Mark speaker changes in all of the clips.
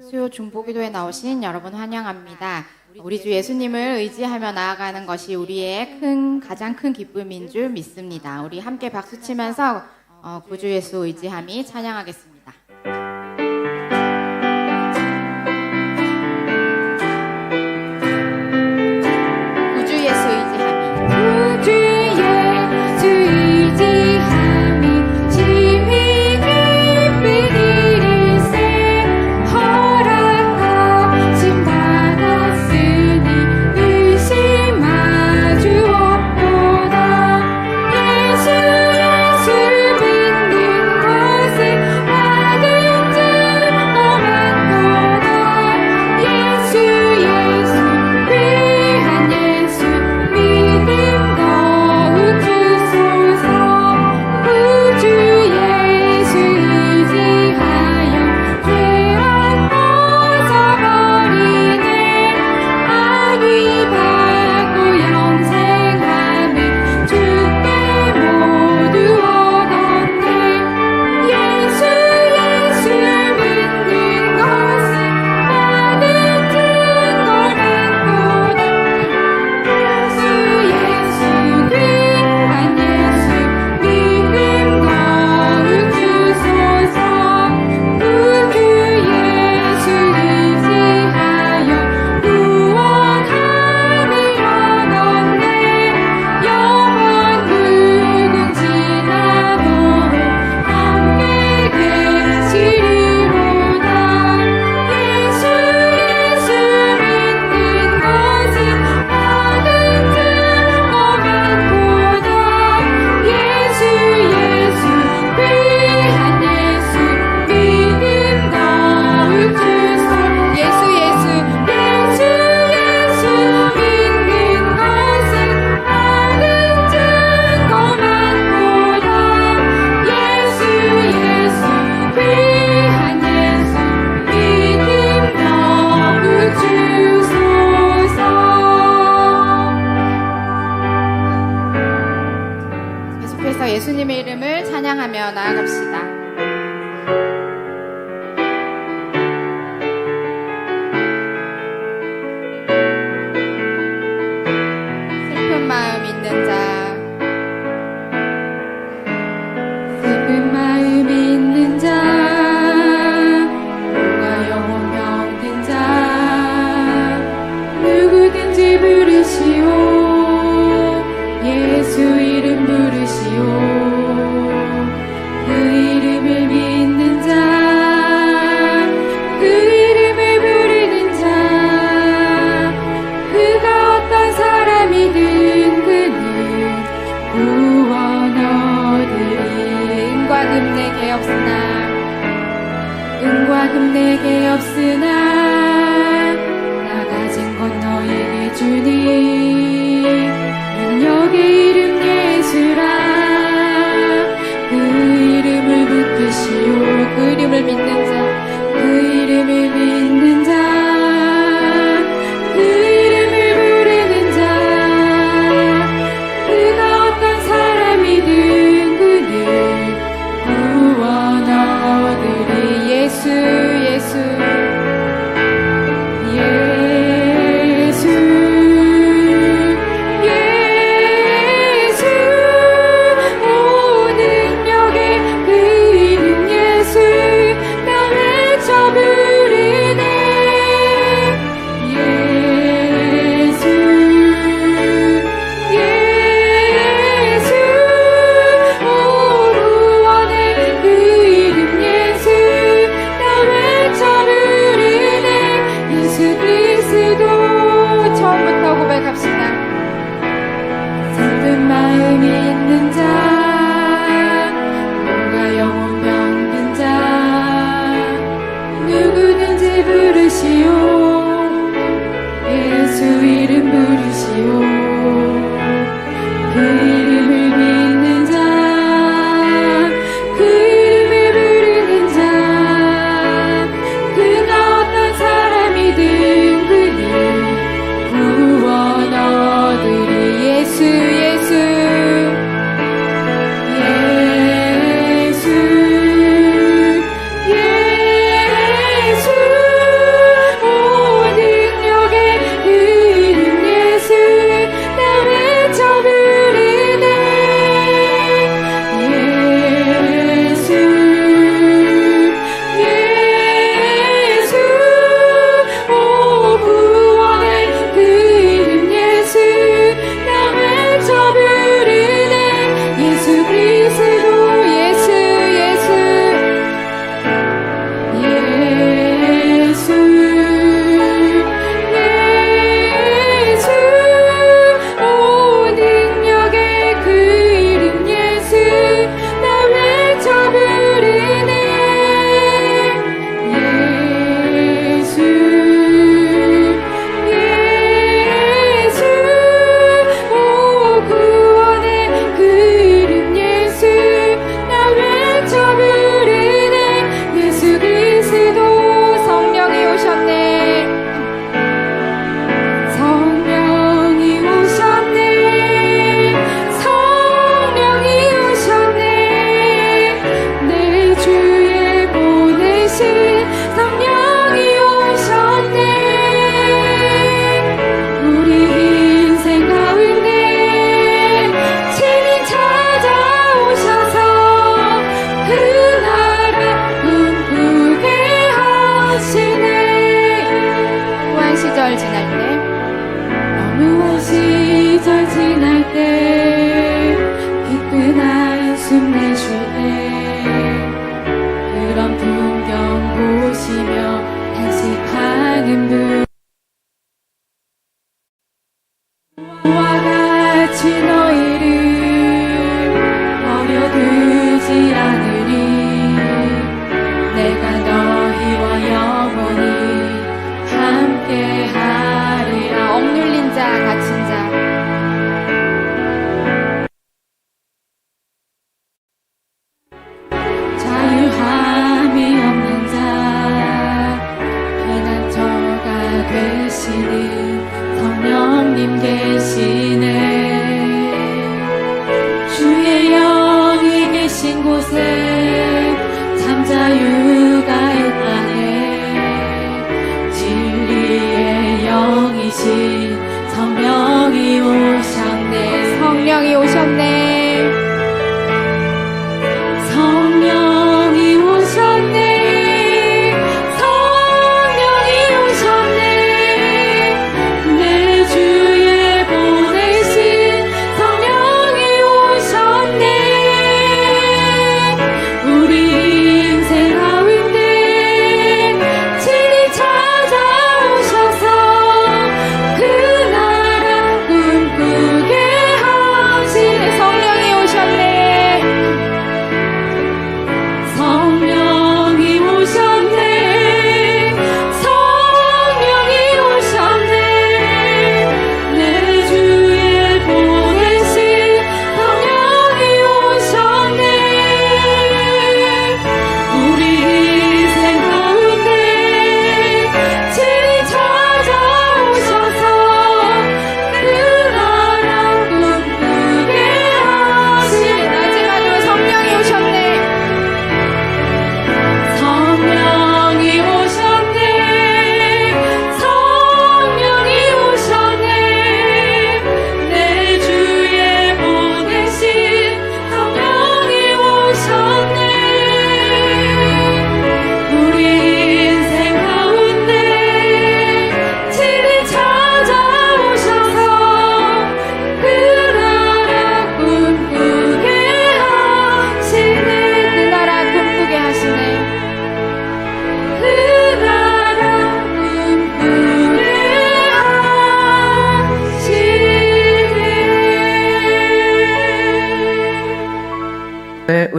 Speaker 1: 수요 중보기도에 나오신 여러분 환영합니다. 우리 주 예수님을 의지하며 나아가는 것이 우리의 가장 큰 기쁨인 줄 믿습니다. 우리 함께 박수 치면서 구주 예수 의지함이 찬양하겠습니다. 구주 예수 의지함이 구주 예수 의지함이 예수님의 이름을 찬양하며 나아갑시다. 슬픈 마음 있는 자, 슬픈 마음 있는 자, 누가 영혼 병든 자, 누구든지 부르시오. 예수 이름 부르시오. 그 이름을 믿는 자, 그 이름을 부르는 자, 그가 어떤 사람이든 그는 구원 얻으리. 은과 금 내게 없으나, 은과 금 내게 없으나 나 가진 것 너에게 주니. 능력의 이름 예수라. 그 이름을 붙드시오. 그 이름을 믿는 자, 그 이름을 믿는 자, 그 이름을 부르는 자, 그가 어떤 사람이든 그는 구원 얻으리. 예수 예수 예수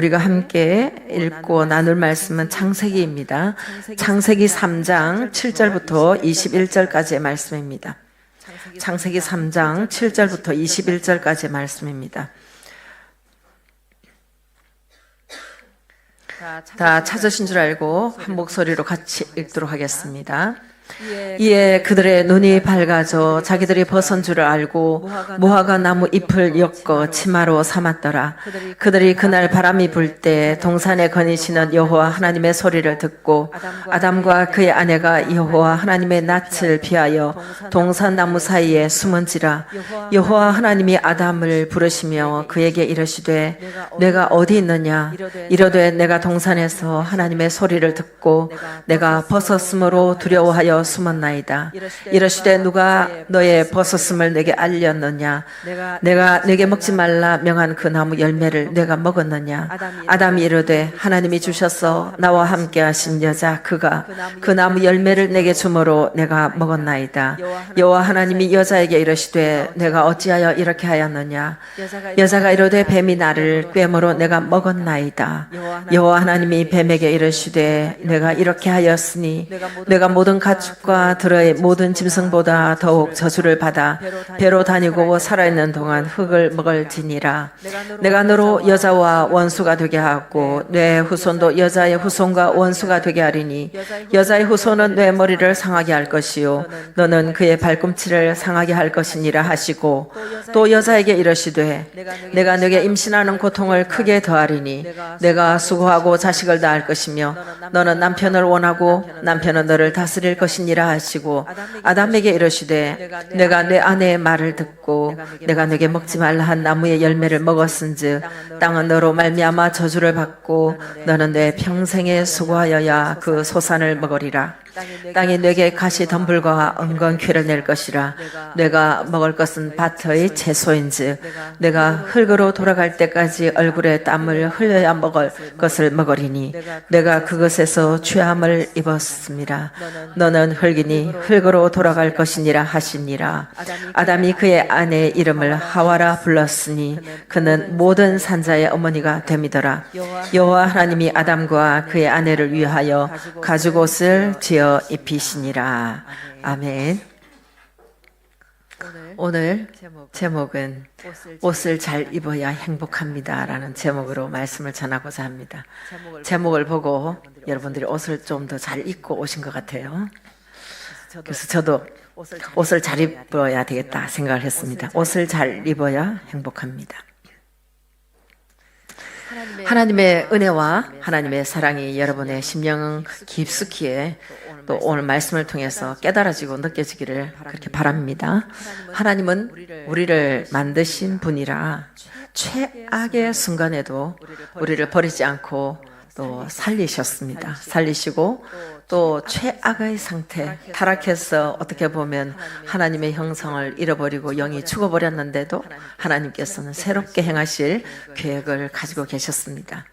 Speaker 2: 우리가 함께 읽고 나눌 말씀은 창세기입니다. 창세기 3장 7절부터 21절까지의 말씀입니다. 창세기 3장 7절부터 21절까지의 말씀입니다. 다 찾으신 줄 알고 한 목소리로 같이 읽도록 하겠습니다. 이에 그들의 눈이 밝아져 자기들이 벗은 줄을 알고 무화과 나무 잎을 엮어 치마로 삼았더라. 그들이 그날 바람이 불 때 동산에 거니시는 여호와 하나님의 소리를 듣고 아담과 그의 아내가 여호와 하나님의 낯을 피하여 동산 나무 사이에 숨은지라. 여호와 하나님이 아담을 부르시며 그에게 이르시되 내가 어디 있느냐. 이르되 내가 동산에서 하나님의 소리를 듣고 내가 벗었으므로 두려워하여 숨었나이다. 이르시되 누가 너의 벗었음을 내게 알렸느냐. 내가 내게 먹지 말라 명한 그 나무 열매를 내가 먹었느냐. 아담이 이르되 하나님이 주셔서 나와 함께 하신 여자 그가 그 나무 열매를 내게 주므로 내가 먹었나이다. 여호와 하나님이 여자에게 이르시되 내가 어찌하여 이렇게 하였느냐. 여자가 이르되 뱀이 나를 꿰므로 내가 먹었나이다. 여호와 하나님이 뱀에게 이르시되 내가 이렇게 하였으니 내가 모든 가축과 들의 모든 짐승보다 더욱 저주를 받아 배로 다니고 살아있는 동안 흙을 먹을지니라. 내가 너로 여자와 원수가 되게 하고 내 후손도 여자의 후손과 원수가 되게 하리니 여자의 후손은 내 머리를 상하게 할 것이요 너는 그의 발꿈치를 상하게 할 것이니라 하시고 또 여자에게 이르시되 내가 네게 임신하는 고통을 크게 더하리니 내가 수고하고 자식을 낳을 것이며 너는 남편을 원하고 남편은 너를 다스릴 것이니라 하시고 아담에게 이르시되 내가 내 아내의 말을 듣고 내가 네게 먹지 말라 한 나무의 열매를 먹었은즉 땅은 너로 말미암아 저주를 받고 너는 내 평생에 수고하여야 그 소산을 먹으리라. 땅이 내게 가시 덤불과 은건퀴를 낼 것이라. 내가 먹을 것은 밭의 채소인즉 내가 흙으로 돌아갈 때까지 얼굴에 땀을 흘려야 먹을 것을 먹으리니 내가 그것에서 취함을 입었습니다. 너는 흙이니 흙으로 돌아갈 것이니라 하시니라. 아담이 그의 아내 이름을 하와라 불렀으니 그는 모든 산자의 어머니가 됨이더라. 여호와 하나님이 아담과 그의 아내를 위하여 가죽옷을 지어 입히시니라. 아멘. 오늘 제목은 옷을 잘 입어야 행복합니다 라는 제목으로 말씀을 전하고자 합니다. 제목을 보고 여러분들이 옷을 좀 더 잘 입고 오신 것 같아요. 그래서 저도 옷을 잘 입어야 되겠다 생각을 했습니다. 옷을 잘 입어야 행복합니다. 하나님의 은혜와 하나님의 사랑이 여러분의 심령 깊숙이에 또 오늘 말씀을 통해서 깨달아지고 느껴지기를 그렇게 바랍니다. 하나님은 우리를 만드신 분이라 최악의 순간에도 우리를 버리지 않고 또 살리셨습니다. 살리시고 또 최악의 상태, 타락해서 어떻게 보면 하나님의 형성을 잃어버리고 영이 죽어버렸는데도 하나님께서는 새롭게 행하실 계획을 가지고 계셨습니다.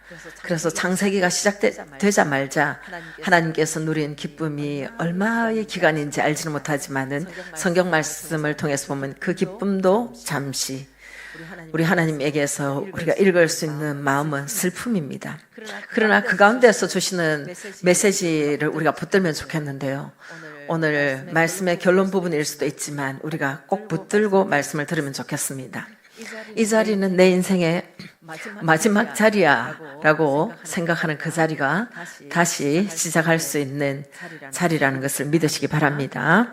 Speaker 2: 그래서 창세기가 시작되자마자 하나님께서 누린 기쁨이 얼마의 기간인지 알지는 못하지만은 성경 말씀을 통해서 보면 그 기쁨도 잠시 우리 하나님에게서 우리가 읽을 수 있는 마음은 슬픔입니다. 그러나 그 가운데서 주시는 메시지를 우리가 붙들면 좋겠는데요. 오늘 말씀의 결론 부분일 수도 있지만 우리가 꼭 붙들고 말씀을 들으면 좋겠습니다. 이 자리는 내 인생의 마지막 자리야 라고 생각하는 그 자리가 다시 시작할 수 있는 자리라는 것을 믿으시기 바랍니다.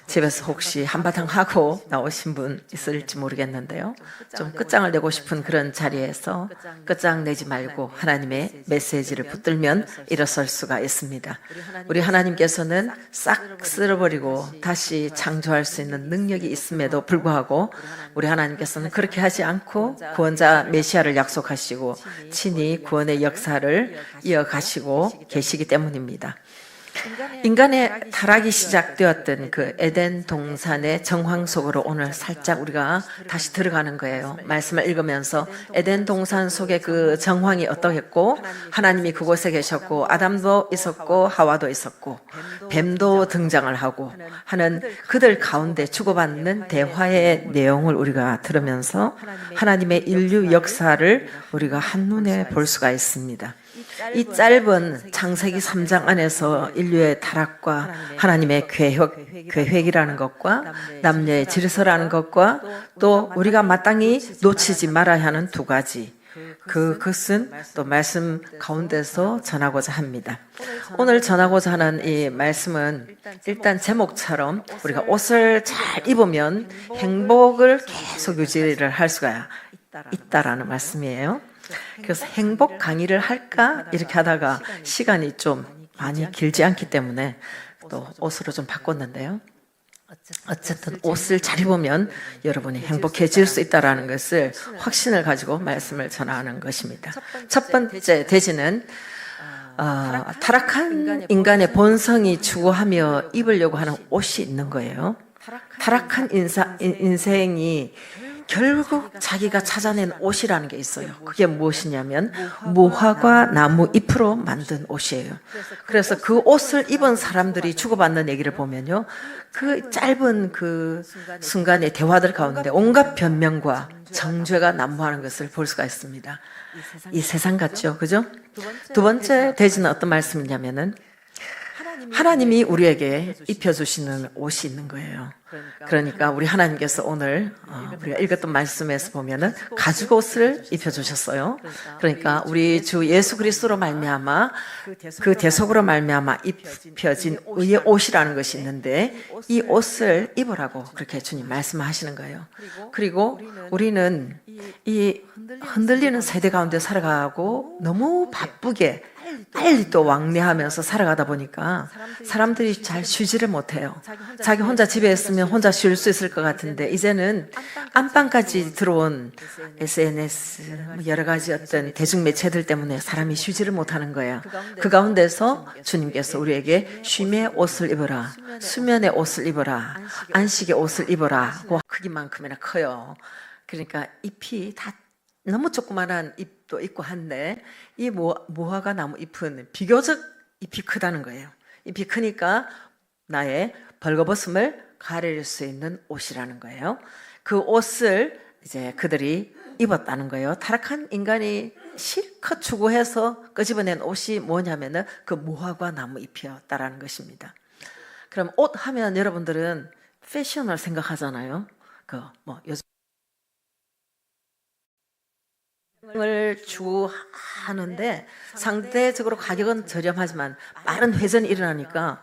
Speaker 2: 집에서 혹시 한바탕 하고 나오신 분 있을지 모르겠는데요. 좀 끝장을 내고 싶은 그런 자리에서 끝장 내지 말고 하나님의 메시지를 붙들면 일어설 수가 있습니다. 우리 하나님께서는 싹 쓸어버리고 다시 창조할 수 있는 능력이 있음에도 불구하고 우리 하나님께서는 그렇게 하지 않고 구원자 메시아를 약속하시고 친히 구원의 역사를 이어가시고 계시기 때문입니다. 인간의 타락이 시작되었던 그 에덴 동산의 정황 속으로 오늘 살짝 우리가 다시 들어가는 거예요. 말씀을 읽으면서 에덴 동산 속에 그 정황이 어떠했고 하나님이 그곳에 계셨고 아담도 있었고 하와도 있었고 뱀도 등장을 하고 하는 그들 가운데 주고받는 대화의 내용을 우리가 들으면서 하나님의 인류 역사를 우리가 한눈에 볼 수가 있습니다. 이 짧은 창세기 3장 안에서 인류의 타락과 하나님의 계획이라는 것과 남녀의 질서라는 것과 또 우리가 마땅히 놓치지 말아야 하는 두 가지 그것은 또 말씀 가운데서 전하고자 합니다. 오늘 전하고자 하는 이 말씀은 일단 제목처럼 우리가 옷을 잘 입으면 행복을 계속 유지를 할 수가 있다라는 말씀이에요. 그래서 행복 강의를 할까 이렇게 하다가 시간이 좀 많이 길지 않기 때문에 또 옷으로 좀 바꿨는데요. 어쨌든 옷을 잘 입으면 여러분이 행복해질 수 있다는 것을 확신을 가지고 말씀을 전하는 것입니다. 첫 번째 대지는 타락한 인간의 본성이 추구하며 입으려고 하는 옷이 있는 거예요. 타락한 인생이 결국 자기가 찾아낸 옷이라는 게 있어요. 그게 무엇이냐면 무화과 나무 잎으로 만든 옷이에요. 그래서 그 옷을 입은 사람들이 주고받는 얘기를 보면요. 그 짧은 그 순간의 대화들 가운데 온갖 변명과 정죄가 난무하는 것을 볼 수가 있습니다. 이 세상 같죠? 그죠? 두 번째 대지는 어떤 말씀이냐면은 하나님이 우리에게 입혀주시는 옷이 있는 거예요. 그러니까 우리 하나님께서 오늘 우리가 읽었던 말씀에서 보면은 가죽옷을 입혀주셨어요. 그러니까 우리 주 예수 그리스도로 말미암아 그 대속으로 말미암아 입혀진 의의 옷이라는 것이 있는데 이 옷을 입으라고 그렇게 주님 말씀하시는 거예요. 그리고 우리는 이 흔들리는 세대 가운데 살아가고 너무 바쁘게 빨리 또 왕래하면서 살아가다 보니까 사람들이 잘 쉬지를 못해요. 자기 혼자 집에 있으면 혼자 쉴 수 있을 것 같은데 이제는 안방까지 들어온 SNS 여러 가지 어떤 대중매체들 때문에 사람이 쉬지를 못하는 거예요. 그 가운데서 주님께서 우리에게 쉼의 옷을 입어라, 수면의 옷을 입어라, 안식의 옷을 입어라. 그 크기만큼이나 커요. 그러니까 잎이 다 너무 조그만한 잎도 있고 한데 이 무화과 나무 잎은 비교적 잎이 크다는 거예요. 잎이 크니까 나의 벌거벗음을 가릴 수 있는 옷이라는 거예요. 그 옷을 이제 그들이 입었다는 거예요. 타락한 인간이 실컷 추구해서 끄집어낸 옷이 뭐냐면은 그 무화과 나무 잎이었다라는 것입니다. 그럼 옷 하면 여러분들은 패션을 생각하잖아요. 요즘 을 추구하는데 상대적으로 가격은 저렴하지만 빠른 회전이 일어나니까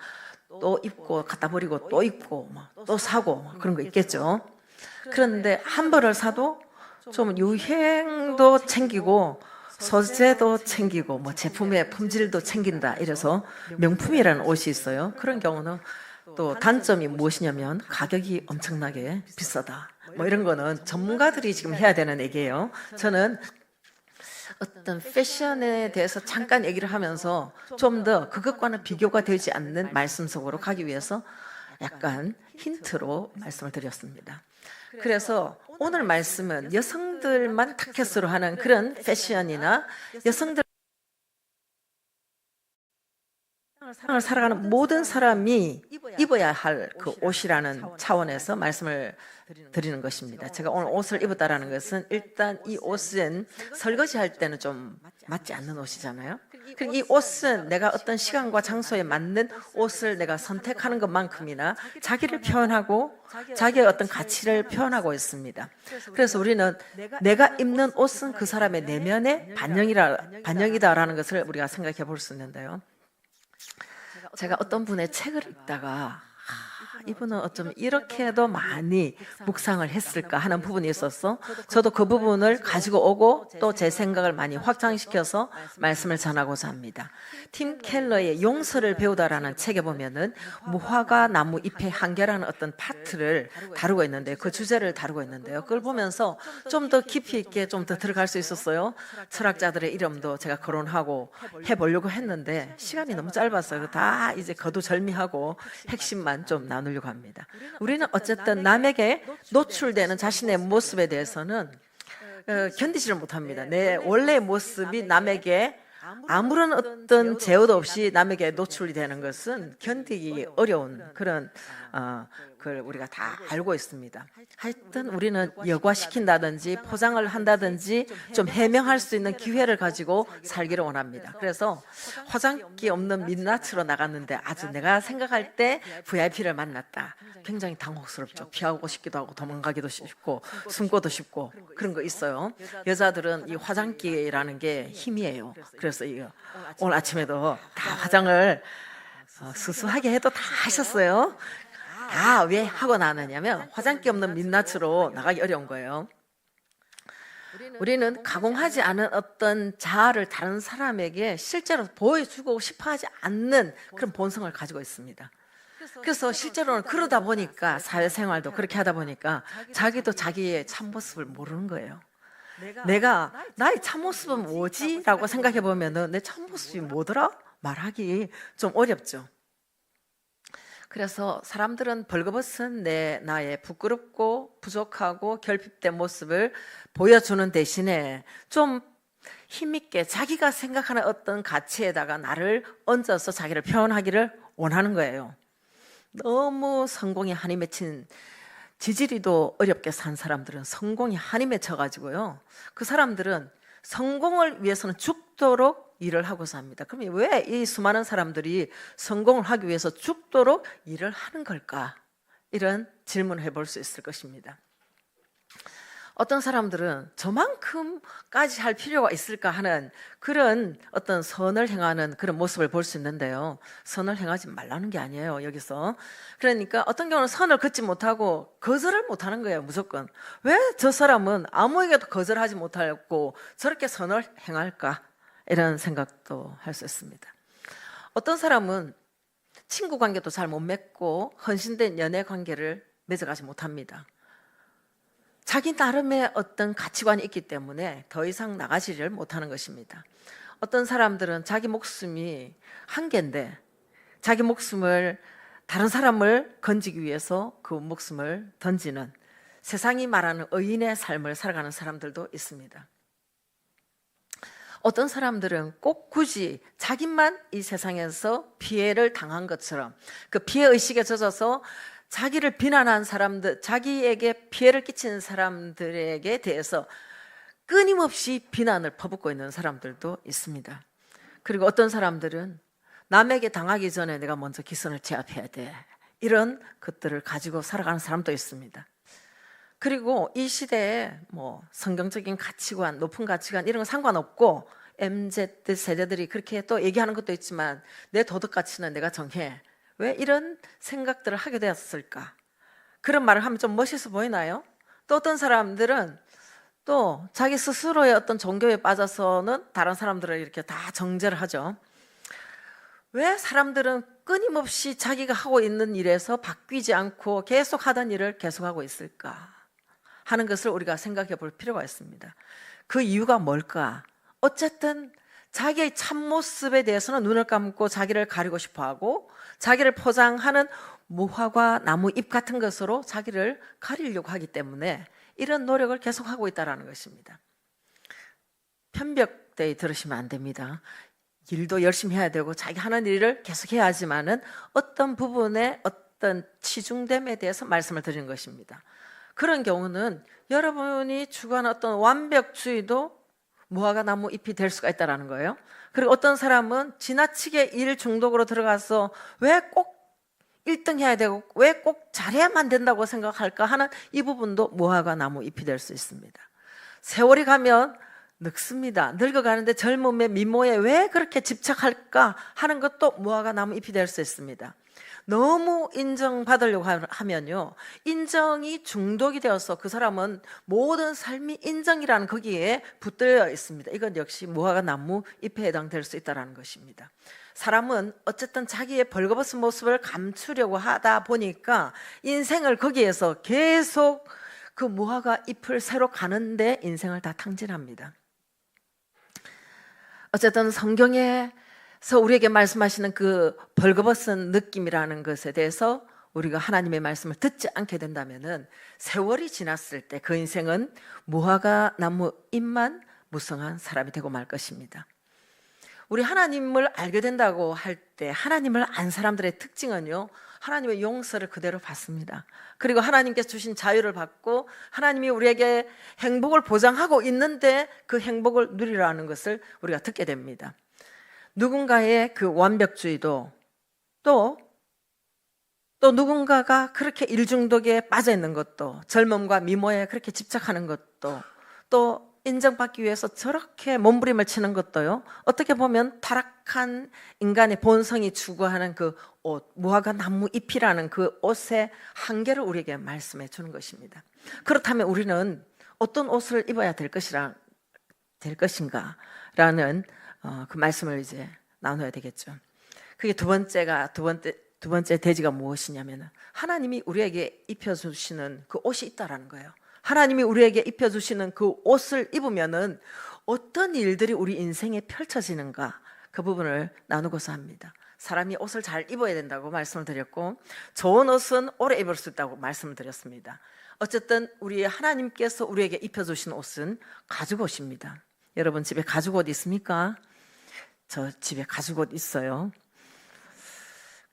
Speaker 2: 또 입고 갖다 버리고 또 입고 또 사고 그런 거 있겠죠. 그런데 한 벌을 사도 좀 유행도 챙기고 소재도 챙기고 제품의 품질도 챙긴다 이래서 명품이라는 옷이 있어요. 그런 경우는 또 단점이 무엇이냐면 가격이 엄청나게 비싸다. 이런 거는 전문가들이 지금 해야 되는 얘기예요. 저는 어떤 패션에 대해서 잠깐 얘기를 하면서 좀 더 그것과는 비교가 되지 않는 말씀 속으로 가기 위해서 약간 힌트로 말씀을 드렸습니다. 그래서 오늘 말씀은 여성들만 타켓으로 하는 그런 패션이나 여성들 세상을 살아가는 모든 사람이 입어야 할 그 옷이라는 차원에서 말씀을 드리는 것입니다. 제가 오늘 옷을 입었다라는 것은 일단 이 옷은 설거지할 때는 좀 맞지 않는 옷이잖아요. 그리고 이 옷은 내가 어떤 시간과 장소에 맞는 옷을 내가 선택하는 것만큼이나 자기를 표현하고 자기의 어떤 가치를 표현하고 있습니다. 그래서 우리는 내가 입는 옷은 그 사람의 내면의 반영이다라는 것을 우리가 생각해 볼 수 있는데요. 제가 어떤 분의 책을 읽다가 이분은 어쩌면 이렇게도 많이 묵상을 했을까 하는 부분이 있었어. 저도 그 부분을 가지고 오고 또 제 생각을 많이 확장시켜서 말씀을 전하고자 합니다. 팀 켈러의 용서를 배우다라는 책에 보면은 무화과 나무 잎의 한계라는 어떤 파트를 다루고 있는데, 그 주제를 다루고 있는데요. 그걸 보면서 좀 더 깊이 있게 좀 더 들어갈 수 있었어요. 철학자들의 이름도 제가 거론하고 해보려고 했는데 시간이 너무 짧았어요. 다 이제 거두절미하고 핵심만 좀 나누려고 합니다. 우리는 어쨌든 남에게 노출되는 자신의 모습에 대해서는 견디지를 못합니다. 내 원래의 모습이 남에게 아무런 어떤 제어도 없이 남에게 노출이 되는 것은 견디기 어려운 그런 그걸 우리가 다 알고 있습니다. 하여튼 우리는 여과시킨다든지 포장을 한다든지 좀 해명할 수 있는 기회를 가지고 살기를 원합니다. 그래서 화장기 없는 민낯으로 나갔는데 아주 내가 생각할 때 VIP를 만났다. 굉장히 당혹스럽죠. 피하고 싶기도 하고 도망가기도 쉽고 숨고도 싶고 그런 거 있어요. 여자들은 이 화장기라는 게 힘이에요. 그래서 이거 오늘 아침에도 다 화장을 수수하게 해도 다 하셨어요. 다 왜 하고 나느냐면 화장기 없는 민낯으로 나가기 어려운 거예요. 우리는 가공하지 않은 어떤 자아를 다른 사람에게 실제로 보여주고 싶어 하지 않는 그런 본성을 가지고 있습니다. 그래서 실제로는 그러다 보니까 사회생활도 그렇게 하다 보니까 자기도 자기의 참모습을 모르는 거예요. 내가 나의 참모습은 뭐지? 라고 생각해 보면은 내 참모습이 뭐더라? 말하기 좀 어렵죠. 그래서 사람들은 벌거벗은 나의 부끄럽고 부족하고 결핍된 모습을 보여주는 대신에 좀 힘있게 자기가 생각하는 어떤 가치에다가 나를 얹어서 자기를 표현하기를 원하는 거예요. 너무 성공에 한이 맺힌 지지리도 어렵게 산 사람들은 성공이 한이 맺혀가지고요. 그 사람들은 성공을 위해서는 죽도록 일을 하고자 합니다. 그럼 왜 이 수많은 사람들이 성공을 하기 위해서 죽도록 일을 하는 걸까? 이런 질문을 해볼 수 있을 것입니다. 어떤 사람들은 저만큼까지 할 필요가 있을까 하는 그런 어떤 선을 행하는 그런 모습을 볼 수 있는데요. 선을 행하지 말라는 게 아니에요, 여기서. 그러니까 어떤 경우는 선을 긋지 못하고 거절을 못하는 거예요, 무조건. 왜 저 사람은 아무에게도 거절하지 못하고 저렇게 선을 행할까? 이런 생각도 할 수 있습니다. 어떤 사람은 친구 관계도 잘 못 맺고 헌신된 연애 관계를 맺어가지 못합니다. 자기 나름의 어떤 가치관이 있기 때문에 더 이상 나가지를 못하는 것입니다. 어떤 사람들은 자기 목숨이 한계인데 자기 목숨을 다른 사람을 건지기 위해서 그 목숨을 던지는 세상이 말하는 의인의 삶을 살아가는 사람들도 있습니다. 어떤 사람들은 꼭 굳이 자기만 이 세상에서 피해를 당한 것처럼 그 피해의식에 젖어서 자기를 비난한 사람들, 자기에게 피해를 끼치는 사람들에게 대해서 끊임없이 비난을 퍼붓고 있는 사람들도 있습니다. 그리고 어떤 사람들은 남에게 당하기 전에 내가 먼저 기선을 제압해야 돼. 이런 것들을 가지고 살아가는 사람도 있습니다. 그리고 이 시대에 뭐 성경적인 가치관, 높은 가치관 이런 건 상관없고 MZ 세대들이 그렇게 또 얘기하는 것도 있지만 내 도덕 가치는 내가 정해. 왜 이런 생각들을 하게 되었을까? 그런 말을 하면 좀 멋있어 보이나요? 또 어떤 사람들은 또 자기 스스로의 어떤 종교에 빠져서는 다른 사람들을 이렇게 다 정죄를 하죠. 왜 사람들은 끊임없이 자기가 하고 있는 일에서 바뀌지 않고 계속 하던 일을 계속하고 있을까 하는 것을 우리가 생각해 볼 필요가 있습니다. 그 이유가 뭘까? 어쨌든 자기의 참모습에 대해서는 눈을 감고 자기를 가리고 싶어하고 자기를 포장하는 무화과 나무 잎 같은 것으로 자기를 가리려고 하기 때문에 이런 노력을 계속하고 있다는 것입니다. 편벽대에 들으시면 안 됩니다. 일도 열심히 해야 되고 자기 하는 일을 계속해야 하지만은 어떤 부분에 어떤 치중됨에 대해서 말씀을 드리는 것입니다. 그런 경우는 여러분이 추구하는 어떤 완벽주의도 무화과 나무 잎이 될 수가 있다는 거예요. 그리고 어떤 사람은 지나치게 일 중독으로 들어가서 왜 꼭 1등 해야 되고 왜 꼭 잘해야만 된다고 생각할까 하는 이 부분도 무화과 나무 잎이 될 수 있습니다. 세월이 가면 늙습니다. 늙어가는데 젊음의 미모에 왜 그렇게 집착할까 하는 것도 무화과 나무 잎이 될 수 있습니다. 너무 인정받으려고 하면요, 인정이 중독이 되어서 그 사람은 모든 삶이 인정이라는 거기에 붙들려 있습니다. 이건 역시 무화과 나무 잎에 해당될 수 있다는 것입니다. 사람은 어쨌든 자기의 벌거벗은 모습을 감추려고 하다 보니까 인생을 거기에서 계속 그 무화과 잎을 새로 가는데 인생을 다 탕진합니다. 어쨌든 성경에서 우리에게 말씀하시는 그 벌거벗은 느낌이라는 것에 대해서 우리가 하나님의 말씀을 듣지 않게 된다면은 세월이 지났을 때 그 인생은 무화과 나무 잎만 무성한 사람이 되고 말 것입니다. 우리 하나님을 알게 된다고 할 때 하나님을 안 사람들의 특징은요, 하나님의 용서를 그대로 받습니다. 그리고 하나님께서 주신 자유를 받고 하나님이 우리에게 행복을 보장하고 있는데 그 행복을 누리라는 것을 우리가 듣게 됩니다. 누군가의 그 완벽주의도 또 누군가가 그렇게 일중독에 빠져 있는 것도, 젊음과 미모에 그렇게 집착하는 것도, 또 인정받기 위해서 저렇게 몸부림을 치는 것도요, 어떻게 보면 타락한 인간의 본성이 추구하는 그 옷, 무화과 나무 잎이라는 그 옷의 한계를 우리에게 말씀해 주는 것입니다. 그렇다면 우리는 어떤 옷을 입어야 될 것인가 라는 그 말씀을 이제 나눠야 되겠죠. 그게 두 번째 대지가 무엇이냐면, 하나님이 우리에게 입혀주시는 그 옷이 있다라는 거예요. 하나님이 우리에게 입혀주시는 그 옷을 입으면은 어떤 일들이 우리 인생에 펼쳐지는가, 그 부분을 나누고자 합니다. 사람이 옷을 잘 입어야 된다고 말씀을 드렸고, 좋은 옷은 오래 입을 수 있다고 말씀을 드렸습니다. 어쨌든 우리 하나님께서 우리에게 입혀주신 옷은 가죽옷입니다. 여러분 집에 가죽옷 있습니까? 저 집에 가죽옷 있어요.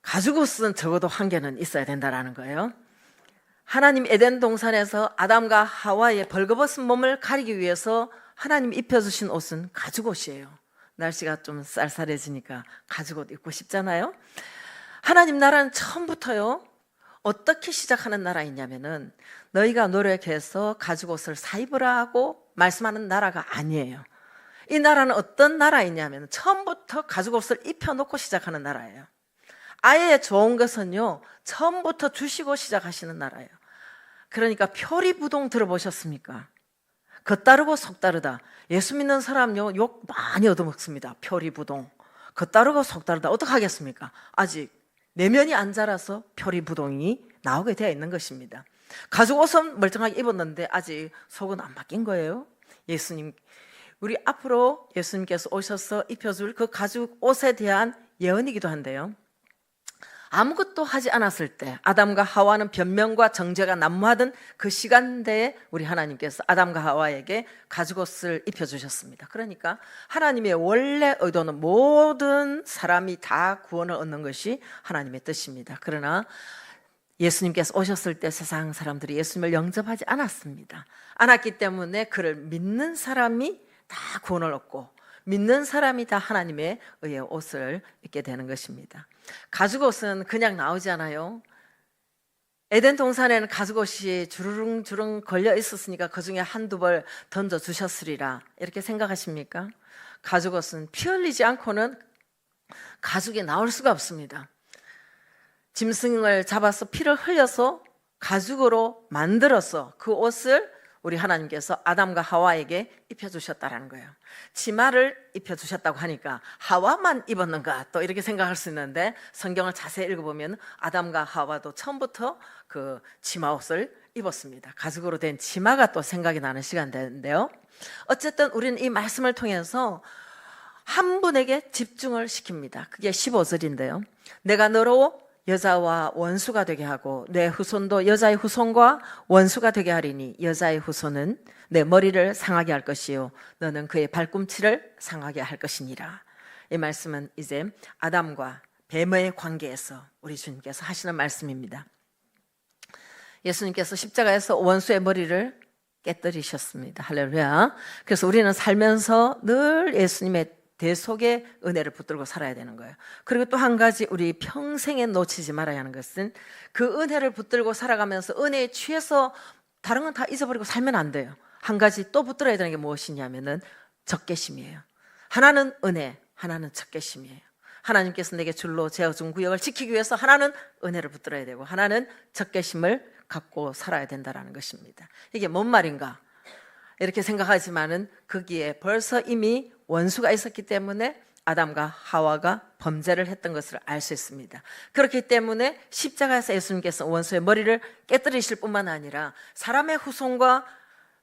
Speaker 2: 가죽옷은 적어도 한 개는 있어야 된다는 거예요. 하나님 에덴 동산에서 아담과 하와의 벌거벗은 몸을 가리기 위해서 하나님 입혀주신 옷은 가죽옷이에요. 날씨가 좀 쌀쌀해지니까 가죽옷 입고 싶잖아요. 하나님 나라는 처음부터요, 어떻게 시작하는 나라이냐면은 너희가 노력해서 가죽옷을 사 입으라고 말씀하는 나라가 아니에요. 이 나라는 어떤 나라이냐면 처음부터 가죽옷을 입혀놓고 시작하는 나라예요. 아예 좋은 것은요, 처음부터 주시고 시작하시는 나라예요. 그러니까 표리부동 들어보셨습니까? 겉다르고 속다르다. 예수 믿는 사람요, 욕 많이 얻어먹습니다. 표리부동. 겉다르고 속다르다. 어떡하겠습니까? 아직 내면이 안 자라서 표리부동이 나오게 되어 있는 것입니다. 가죽옷은 멀쩡하게 입었는데 아직 속은 안 바뀐 거예요. 예수님, 우리 앞으로 예수님께서 오셔서 입혀줄 그 가죽옷에 대한 예언이기도 한데요, 아무것도 하지 않았을 때 아담과 하와는 변명과 정죄가 난무하던 그 시간대에 우리 하나님께서 아담과 하와에게 가죽옷을 입혀주셨습니다. 그러니까 하나님의 원래 의도는 모든 사람이 다 구원을 얻는 것이 하나님의 뜻입니다. 그러나 예수님께서 오셨을 때 세상 사람들이 예수님을 영접하지 않았기 때문에 그를 믿는 사람이 다 구원을 얻고 믿는 사람이 다 하나님의 의의 옷을 입게 되는 것입니다. 가죽옷은 그냥 나오지 않아요. 에덴 동산에는 가죽옷이 주르릉주릉 걸려 있었으니까 그 중에 한두 벌 던져주셨으리라, 이렇게 생각하십니까? 가죽옷은 피 흘리지 않고는 가죽이 나올 수가 없습니다. 짐승을 잡아서 피를 흘려서 가죽으로 만들어서 그 옷을 우리 하나님께서 아담과 하와에게 입혀주셨다는 거예요. 치마를 입혀주셨다고 하니까 하와만 입었는가 또 이렇게 생각할 수 있는데, 성경을 자세히 읽어보면 아담과 하와도 처음부터 그 치마옷을 입었습니다. 가죽으로 된 치마가 또 생각이 나는 시간대인데요, 어쨌든 우리는 이 말씀을 통해서 한 분에게 집중을 시킵니다. 그게 15절인데요 내가 너로 여자와 원수가 되게 하고 내 후손도 여자의 후손과 원수가 되게 하리니 여자의 후손은 내 머리를 상하게 할 것이요 너는 그의 발꿈치를 상하게 할 것이니라. 이 말씀은 이제 아담과 뱀의 관계에서 우리 주님께서 하시는 말씀입니다. 예수님께서 십자가에서 원수의 머리를 깨뜨리셨습니다. 할렐루야. 그래서 우리는 살면서 늘 예수님의 대속의 은혜를 붙들고 살아야 되는 거예요. 그리고 또 한 가지 우리 평생에 놓치지 말아야 하는 것은, 그 은혜를 붙들고 살아가면서 은혜에 취해서 다른 건 다 잊어버리고 살면 안 돼요. 한 가지 또 붙들어야 되는 게 무엇이냐면은 적개심이에요. 하나는 은혜, 하나는 적개심이에요. 하나님께서 내게 줄로 재어준 구역을 지키기 위해서 하나는 은혜를 붙들어야 되고 하나는 적개심을 갖고 살아야 된다는 것입니다. 이게 뭔 말인가? 이렇게 생각하지만은 거기에 벌써 이미 원수가 있었기 때문에 아담과 하와가 범죄를 했던 것을 알 수 있습니다. 그렇기 때문에 십자가에서 예수님께서 원수의 머리를 깨뜨리실 뿐만 아니라 사람의 후손과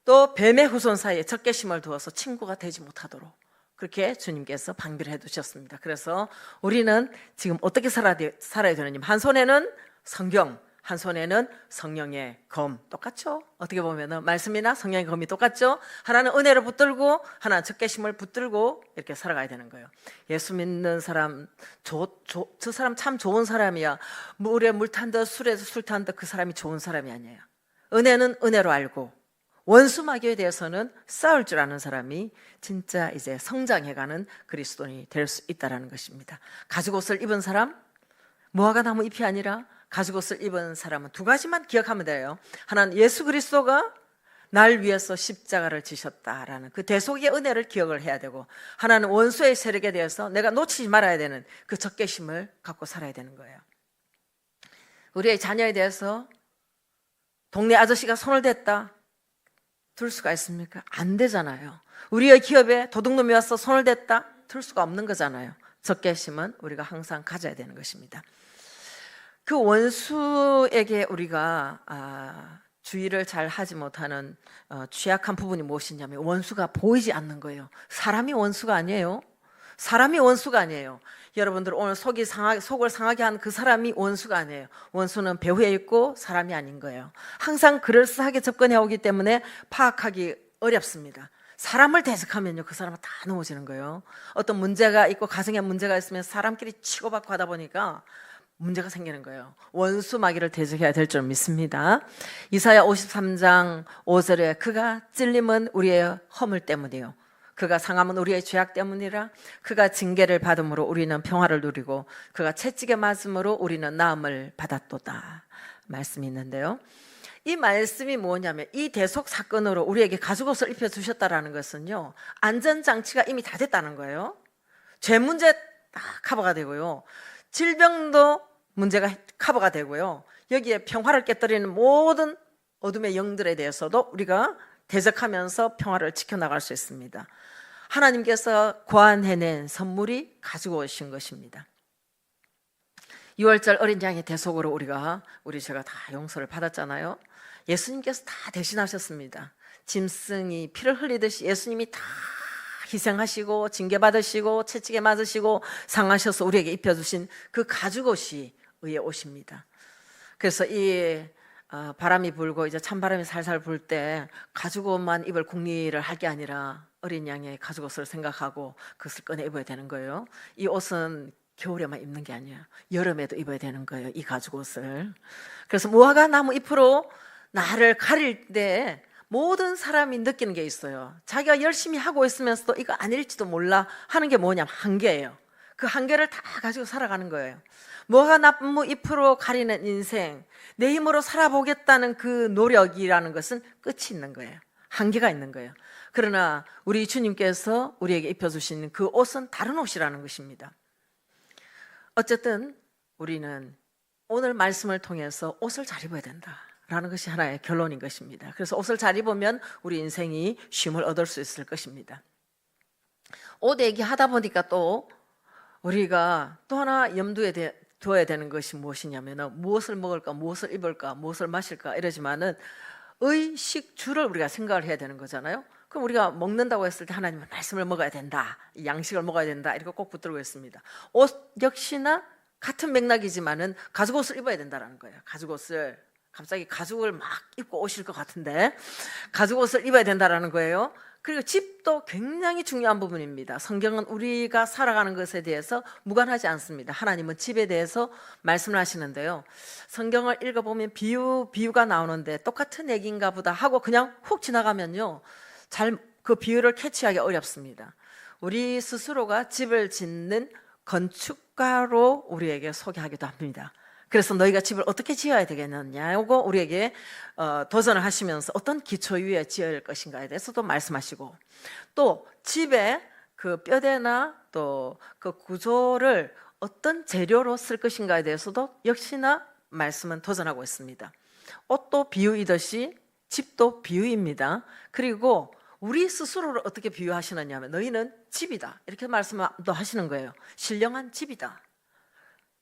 Speaker 2: 또 뱀의 후손 사이에 적개심을 두어서 친구가 되지 못하도록 그렇게 주님께서 방비를 해두셨습니다. 그래서 우리는 지금 어떻게 살아야 되느냐? 한 손에는 성경, 한 손에는 성령의 검. 똑같죠? 어떻게 보면은 말씀이나 성령의 검이 똑같죠? 하나는 은혜를 붙들고 하나는 적개심을 붙들고 이렇게 살아가야 되는 거예요. 예수 믿는 사람, 저 사람 참 좋은 사람이야. 물에 물 탄 듯 술에서 술 탄 듯 그 사람이 좋은 사람이 아니에요. 은혜는 은혜로 알고 원수 마귀에 대해서는 싸울 줄 아는 사람이 진짜 이제 성장해가는 그리스도인이 될 수 있다는 것입니다. 가죽옷을 입은 사람, 무화과 나무 잎이 아니라 가죽옷을 입은 사람은 두 가지만 기억하면 돼요. 하나는 예수 그리스도가 날 위해서 십자가를 지셨다라는 그 대속의 은혜를 기억을 해야 되고, 하나는 원수의 세력에 대해서 내가 놓치지 말아야 되는 그 적개심을 갖고 살아야 되는 거예요. 우리의 자녀에 대해서 동네 아저씨가 손을 댔다 들 수가 있습니까? 안 되잖아요. 우리의 기업에 도둑놈이 와서 손을 댔다 들 수가 없는 거잖아요. 적개심은 우리가 항상 가져야 되는 것입니다. 그 원수에게 우리가 주의를 잘 하지 못하는 취약한 부분이 무엇이냐면 원수가 보이지 않는 거예요. 사람이 원수가 아니에요. 사람이 원수가 아니에요. 여러분들 오늘 속을 상하게 한 그 사람이 원수가 아니에요. 원수는 배후에 있고 사람이 아닌 거예요. 항상 그럴싸하게 접근해 오기 때문에 파악하기 어렵습니다. 사람을 대적하면요, 그 사람은 다 넘어지는 거예요. 어떤 문제가 있고 가정에 문제가 있으면 사람끼리 치고받고 하다 보니까 문제가 생기는 거예요. 원수 마귀를 대적해야 될 줄 믿습니다. 이사야 53장 5절에 그가 찔림은 우리의 허물 때문이요, 그가 상함은 우리의 죄악 때문이라. 그가 징계를 받음으로 우리는 평화를 누리고 그가 채찍에 맞음으로 우리는 나음을 받았도다 말씀이 있는데요, 이 말씀이 뭐냐면 이 대속 사건으로 우리에게 가죽옷을 입혀주셨다는 것은요, 안전장치가 이미 다 됐다는 거예요. 죄 문제 다 커버가 되고요, 질병도 문제가 커버가 되고요, 여기에 평화를 깨뜨리는 모든 어둠의 영들에 대해서도 우리가 대적하면서 평화를 지켜나갈 수 있습니다. 하나님께서 고안해낸 선물이 가지고 오신 것입니다. 6월절 어린 양의 대속으로 우리 죄가 다 용서를 받았잖아요. 예수님께서 다 대신하셨습니다. 짐승이 피를 흘리듯이 예수님이 다 희생하시고 징계받으시고 채찍에 맞으시고 상하셔서 우리에게 입혀주신 그 가죽옷이 의의 옷입니다. 그래서 이 바람이 불고 이제 찬바람이 살살 불 때 가죽옷만 입을 궁리를 할 게 아니라 어린 양의 가죽옷을 생각하고 그것을 꺼내 입어야 되는 거예요. 이 옷은 겨울에만 입는 게 아니에요. 여름에도 입어야 되는 거예요, 이 가죽옷을. 그래서 무화과 나무 잎으로 나를 가릴 때 모든 사람이 느끼는 게 있어요. 자기가 열심히 하고 있으면서도 이거 아닐지도 몰라 하는 게 뭐냐면 한계예요. 그 한계를 다 가지고 살아가는 거예요. 무화과 나무 잎으로 가리는 인생, 내 힘으로 살아보겠다는 그 노력이라는 것은 끝이 있는 거예요. 한계가 있는 거예요. 그러나 우리 주님께서 우리에게 입혀주신 그 옷은 다른 옷이라는 것입니다. 어쨌든 우리는 오늘 말씀을 통해서 옷을 잘 입어야 된다라는 것이 하나의 결론인 것입니다. 그래서 옷을 잘 입으면 우리 인생이 쉼을 얻을 수 있을 것입니다. 옷 얘기하다 보니까 또 우리가 또 하나 염두에 둬야 되는 것이 무엇이냐면 무엇을 먹을까, 무엇을 입을까, 무엇을 마실까 이러지만은 의식주를 우리가 생각을 해야 되는 거잖아요. 그럼 우리가 먹는다고 했을 때 하나님은 말씀을 먹어야 된다, 양식을 먹어야 된다 이렇게 꼭 붙들고 있습니다. 옷 역시나 같은 맥락이지만은 가죽옷을 입어야 된다는 거예요. 가죽옷을, 갑자기 가죽을 막 입고 오실 것 같은데 가죽옷을 입어야 된다는 거예요. 그리고 집도 굉장히 중요한 부분입니다. 성경은 우리가 살아가는 것에 대해서 무관하지 않습니다. 하나님은 집에 대해서 말씀을 하시는데요, 성경을 읽어보면 비유가 나오는데 똑같은 얘기인가 보다 하고 그냥 훅 지나가면요, 잘 그 비유를 캐치하기 어렵습니다. 우리 스스로가 집을 짓는 건축가로 우리에게 소개하기도 합니다. 그래서 너희가 집을 어떻게 지어야 되겠느냐고 우리에게 도전을 하시면서 어떤 기초 위에 지을 것인가에 대해서도 말씀하시고, 또 집에 그 뼈대나 또 그 구조를 어떤 재료로 쓸 것인가에 대해서도 역시나 말씀은 도전하고 있습니다. 옷도 비유이듯이 집도 비유입니다. 그리고 우리 스스로를 어떻게 비유하시느냐 하면 너희는 집이다, 이렇게 말씀도 하시는 거예요. 신령한 집이다.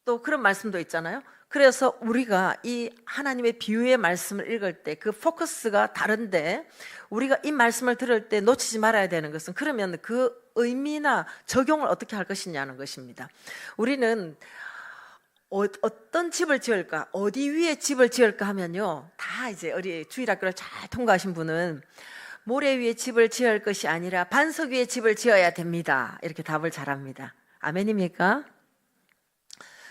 Speaker 2: 또 그런 말씀도 있잖아요. 그래서 우리가 이 하나님의 비유의 말씀을 읽을 때 그 포커스가 다른데, 우리가 이 말씀을 들을 때 놓치지 말아야 되는 것은, 그러면 그 의미나 적용을 어떻게 할 것이냐는 것입니다. 우리는 어떤 집을 지을까, 어디 위에 집을 지을까 하면요, 다 이제 우리 주일학교를 잘 통과하신 분은 모래 위에 집을 지을 것이 아니라 반석 위에 집을 지어야 됩니다, 이렇게 답을 잘합니다. 아멘입니까?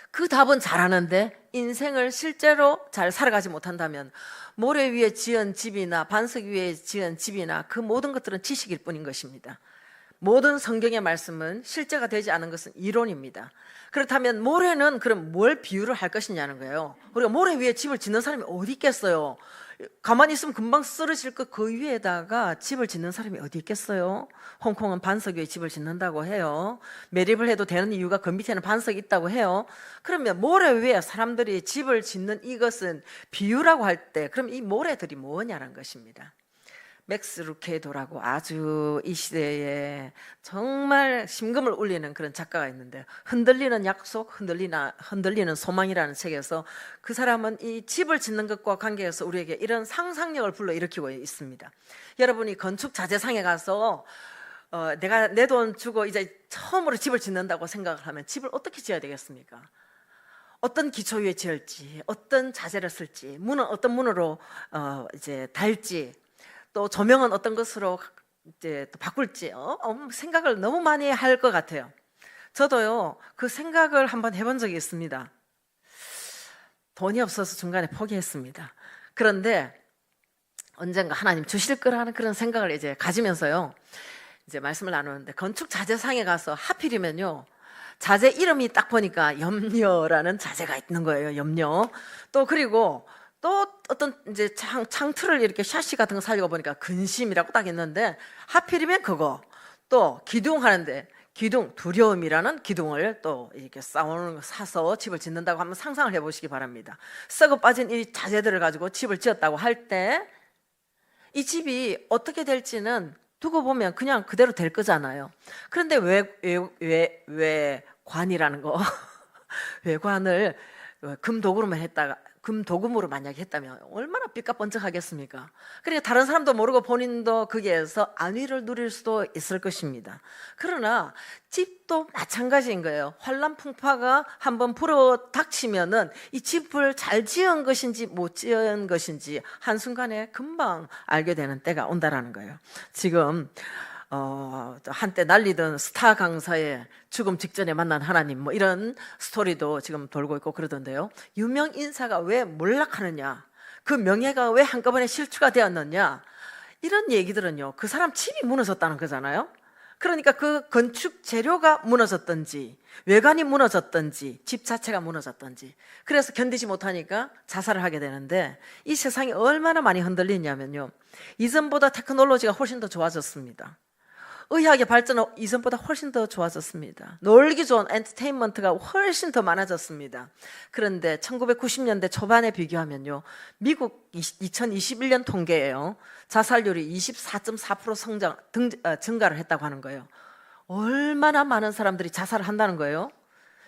Speaker 2: 그 답은 잘하는데 인생을 실제로 잘 살아가지 못한다면 모래 위에 지은 집이나 반석 위에 지은 집이나 그 모든 것들은 지식일 뿐인 것입니다. 모든 성경의 말씀은 실제가 되지 않은 것은 이론입니다. 그렇다면 모래는 그럼 뭘 비유를 할 것이냐는 거예요. 우리가 모래 위에 집을 짓는 사람이 어디 있겠어요? 가만히 있으면 금방 쓰러질 것, 그 위에다가 집을 짓는 사람이 어디 있겠어요? 홍콩은 반석 위에 집을 짓는다고 해요. 매립을 해도 되는 이유가 그 밑에는 반석이 있다고 해요. 그러면 모래 위에 사람들이 집을 짓는 이것은 비유라고 할 때, 그럼 이 모래들이 뭐냐는 것입니다. 맥스 루케도라고 아주 이 시대에 정말 심금을 울리는 그런 작가가 있는데, 흔들리는 약속, 흔들리는 소망이라는 책에서 그 사람은 이 집을 짓는 것과 관계해서 우리에게 이런 상상력을 불러일으키고 있습니다. 여러분이 건축 자재상에 가서 내가 내 돈 주고 이제 처음으로 집을 짓는다고 생각을 하면 집을 어떻게 지어야 되겠습니까? 어떤 기초 위에 지을지, 어떤 자재를 쓸지, 문은 어떤 문으로 이제 달지, 또 조명은 어떤 것으로 이제 또 바꿀지 생각을 너무 많이 할 것 같아요. 저도요, 그 생각을 한번 해본 적이 있습니다. 돈이 없어서 중간에 포기했습니다. 그런데 언젠가 하나님 주실 거라는 그런 생각을 이제 가지면서요, 이제 말씀을 나누는데, 건축 자재상에 가서 하필이면요, 자재 이름이 딱 보니까 염려라는 자재가 있는 거예요. 염려. 또 그리고 또 어떤 이제 창틀을 이렇게 샤시 같은 거 살려고 보니까 근심이라고 딱 있는데, 하필이면 그거. 또 기둥 하는데 기둥, 두려움이라는 기둥을 또 이렇게 사서 집을 짓는다고 한번 상상을 해보시기 바랍니다. 썩어 빠진 이 자재들을 가지고 집을 지었다고 할 때 이 집이 어떻게 될지는 두고 보면 그냥 그대로 될 거잖아요. 그런데 외관이라는 거 외관을 금도구로만 했다가, 금도금으로 만약에 했다면 얼마나 삐까뻔쩍하겠습니까? 그러니까 다른 사람도 모르고 본인도 거기에서 안위를 누릴 수도 있을 것입니다. 그러나 집도 마찬가지인 거예요. 환란 풍파가 한번 불어 닥치면은 이 집을 잘 지은 것인지 못 지은 것인지 한순간에 금방 알게 되는 때가 온다라는 거예요. 지금 한때 날리던 스타 강사의 죽음 직전에 만난 하나님, 뭐 이런 스토리도 지금 돌고 있고 그러던데요. 유명 인사가 왜 몰락하느냐, 그 명예가 왜 한꺼번에 실추가 되었느냐, 이런 얘기들은요, 그 사람 집이 무너졌다는 거잖아요. 그러니까 그 건축 재료가 무너졌든지, 외관이 무너졌든지, 집 자체가 무너졌든지, 그래서 견디지 못하니까 자살을 하게 되는데, 이 세상이 얼마나 많이 흔들리냐면요, 이전보다 테크놀로지가 훨씬 더 좋아졌습니다. 의학의 발전은 이전보다 훨씬 더 좋아졌습니다. 놀기 좋은 엔터테인먼트가 훨씬 더 많아졌습니다. 그런데 1990년대 초반에 비교하면요, 미국 2021년 통계예요, 자살률이 24.4% 증가를 했다고 하는 거예요. 얼마나 많은 사람들이 자살을 한다는 거예요.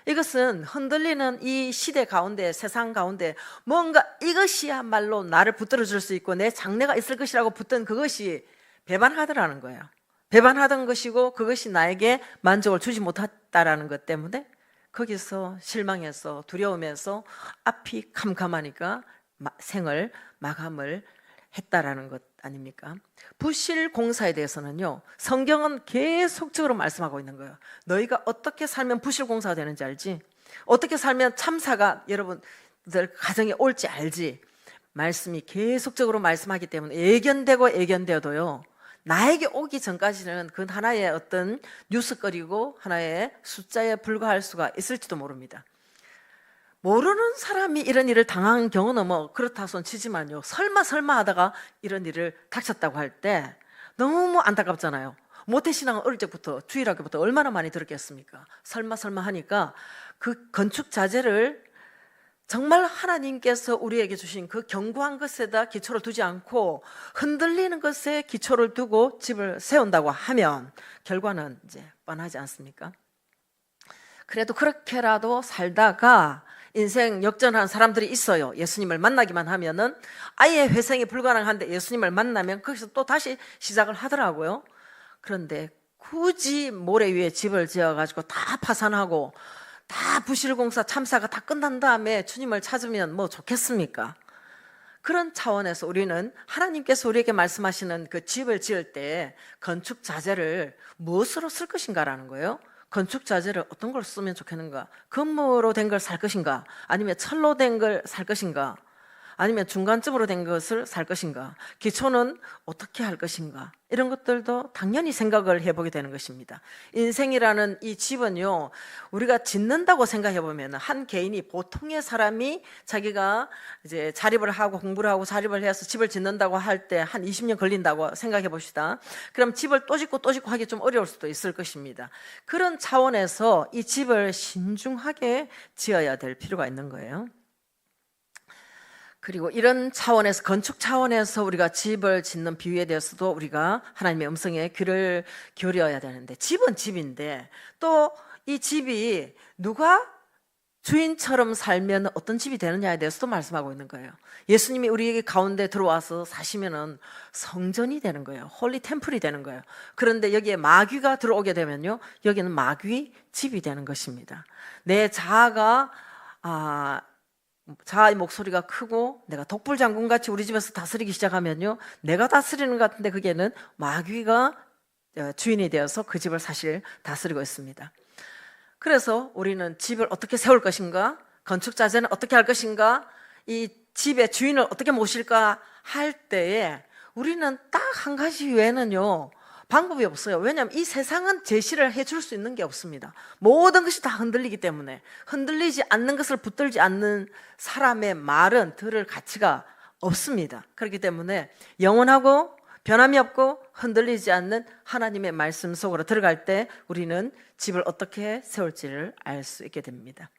Speaker 2: 이것은 흔들리는 이 시대 가운데, 세상 가운데 뭔가 이것이야말로 나를 붙들어 줄 수 있고 내 장래가 있을 것이라고 붙든 그것이 배반하더라는 거예요. 배반하던 것이고 그것이 나에게 만족을 주지 못했다라는 것 때문에 거기서 실망해서 두려움에서 앞이 캄캄하니까 생을 마감을 했다라는 것 아닙니까? 부실 공사에 대해서는요, 성경은 계속적으로 말씀하고 있는 거예요. 너희가 어떻게 살면 부실 공사가 되는지 알지? 어떻게 살면 참사가 여러분들 가정에 올지 알지? 말씀이 계속적으로 말씀하기 때문에 예견되어도요, 나에게 오기 전까지는 그건 하나의 어떤 뉴스거리고 하나의 숫자에 불과할 수가 있을지도 모릅니다. 모르는 사람이 이런 일을 당한 경우는 뭐 그렇다 손 치지만요, 설마 하다가 이런 일을 닥쳤다고 할 때 너무 안타깝잖아요. 모태신앙은 어릴 적부터 주일학교부터 얼마나 많이 들었겠습니까? 설마 하니까 그 건축 자재를 정말 하나님께서 우리에게 주신 그 견고한 것에다 기초를 두지 않고 흔들리는 것에 기초를 두고 집을 세운다고 하면 결과는 이제 뻔하지 않습니까? 그래도 그렇게라도 살다가 인생 역전한 사람들이 있어요. 예수님을 만나기만 하면은 아예 회생이 불가능한데 예수님을 만나면 거기서 또 다시 시작을 하더라고요. 그런데 굳이 모래 위에 집을 지어가지고 다 파산하고 다 부실공사 참사가 다 끝난 다음에 주님을 찾으면 뭐 좋겠습니까? 그런 차원에서 우리는 하나님께서 우리에게 말씀하시는 그 집을 지을 때 건축 자재를 무엇으로 쓸 것인가라는 거예요. 건축 자재를 어떤 걸 쓰면 좋겠는가? 금으로 된 걸 살 것인가? 아니면 철로 된 걸 살 것인가? 아니면 중간쯤으로 된 것을 살 것인가? 기초는 어떻게 할 것인가? 이런 것들도 당연히 생각을 해보게 되는 것입니다. 인생이라는 이 집은요, 우리가 짓는다고 생각해 보면 한 개인이, 보통의 사람이 자기가 이제 자립을 하고 공부를 하고 자립을 해서 집을 짓는다고 할 때 한 20년 걸린다고 생각해 봅시다. 그럼 집을 또 짓고 하기 좀 어려울 수도 있을 것입니다. 그런 차원에서 이 집을 신중하게 지어야 될 필요가 있는 거예요. 그리고 이런 차원에서, 건축 차원에서 우리가 집을 짓는 비유에 대해서도 우리가 하나님의 음성에 귀를 기울여야 되는데, 집은 집인데 또 이 집이 누가 주인처럼 살면 어떤 집이 되느냐에 대해서도 말씀하고 있는 거예요. 예수님이 우리에게 가운데 들어와서 사시면은 성전이 되는 거예요. 홀리 템플이 되는 거예요. 그런데 여기에 마귀가 들어오게 되면요, 여기는 마귀 집이 되는 것입니다. 내 자아가 자아의 목소리가 크고 내가 독불장군같이 우리 집에서 다스리기 시작하면요, 내가 다스리는 것 같은데 그게는 마귀가 주인이 되어서 그 집을 사실 다스리고 있습니다. 그래서 우리는 집을 어떻게 세울 것인가, 건축 자재는 어떻게 할 것인가, 이 집의 주인을 어떻게 모실까 할 때에 우리는 딱 한 가지 외에는요 방법이 없어요. 왜냐하면 이 세상은 제시를 해줄 수 있는 게 없습니다. 모든 것이 다 흔들리기 때문에, 흔들리지 않는 것을 붙들지 않는 사람의 말은 들을 가치가 없습니다. 그렇기 때문에 영원하고 변함이 없고 흔들리지 않는 하나님의 말씀 속으로 들어갈 때 우리는 집을 어떻게 세울지를 알 수 있게 됩니다.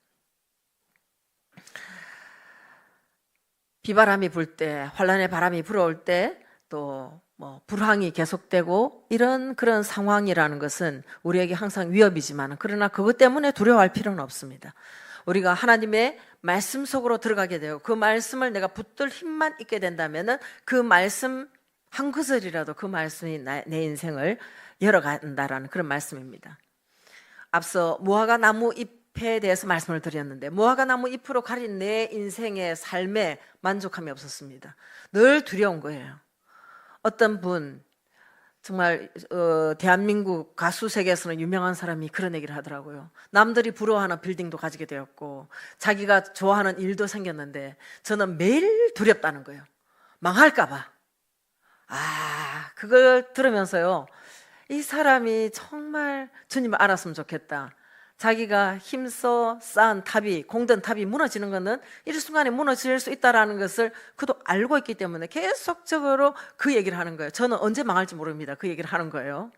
Speaker 2: 비바람이 불 때, 환란의 바람이 불어올 때, 또 불황이 계속되고 이런 그런 상황이라는 것은 우리에게 항상 위협이지만, 그러나 그것 때문에 두려워할 필요는 없습니다. 우리가 하나님의 말씀 속으로 들어가게 되고 그 말씀을 내가 붙들 힘만 있게 된다면은 그 말씀 한 구절이라도, 그 말씀이 내 인생을 열어간다라는 그런 말씀입니다. 앞서 무화과 나무 잎에 대해서 말씀을 드렸는데, 무화과 나무 잎으로 가린 내 인생의 삶에 만족함이 없었습니다. 늘 두려운 거예요. 어떤 분, 정말 대한민국 가수 세계에서는 유명한 사람이 그런 얘기를 하더라고요. 남들이 부러워하는 빌딩도 가지게 되었고 자기가 좋아하는 일도 생겼는데 저는 매일 두렵다는 거예요. 망할까 봐. 그걸 들으면서요, 이 사람이 정말 주님을 알았으면 좋겠다. 자기가 힘써 쌓은 탑이, 공든 탑이 무너지는 것은 일순간에 무너질 수 있다는 것을 그도 알고 있기 때문에 계속적으로 그 얘기를 하는 거예요. 저는 언제 망할지 모릅니다. 그 얘기를 하는 거예요.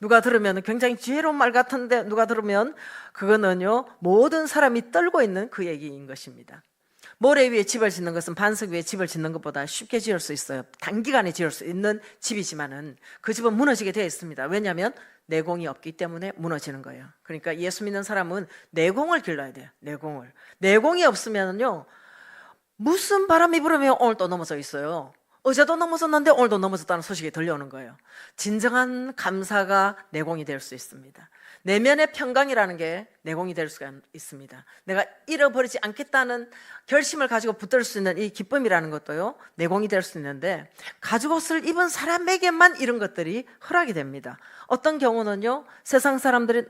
Speaker 2: 누가 들으면 굉장히 지혜로운 말 같은데, 누가 들으면 그거는요 모든 사람이 떨고 있는 그 얘기인 것입니다. 모래 위에 집을 짓는 것은 반석 위에 집을 짓는 것보다 쉽게 지을 수 있어요. 단기간에 지을 수 있는 집이지만은 그 집은 무너지게 되어 있습니다. 왜냐하면 내공이 없기 때문에 무너지는 거예요. 그러니까 예수 믿는 사람은 내공을 길러야 돼요. 내공이 없으면요 무슨 바람이 불으면 오늘 또 넘어져 있어요. 어제도 넘어졌는데 오늘도 넘어졌다는 소식이 들려오는 거예요. 진정한 감사가 내공이 될 수 있습니다. 내면의 평강이라는 게 내공이 될 수가 있습니다. 내가 잃어버리지 않겠다는 결심을 가지고 붙들 수 있는 이 기쁨이라는 것도요 내공이 될 수 있는데, 가죽옷을 입은 사람에게만 이런 것들이 허락이 됩니다. 어떤 경우는요 세상 사람들이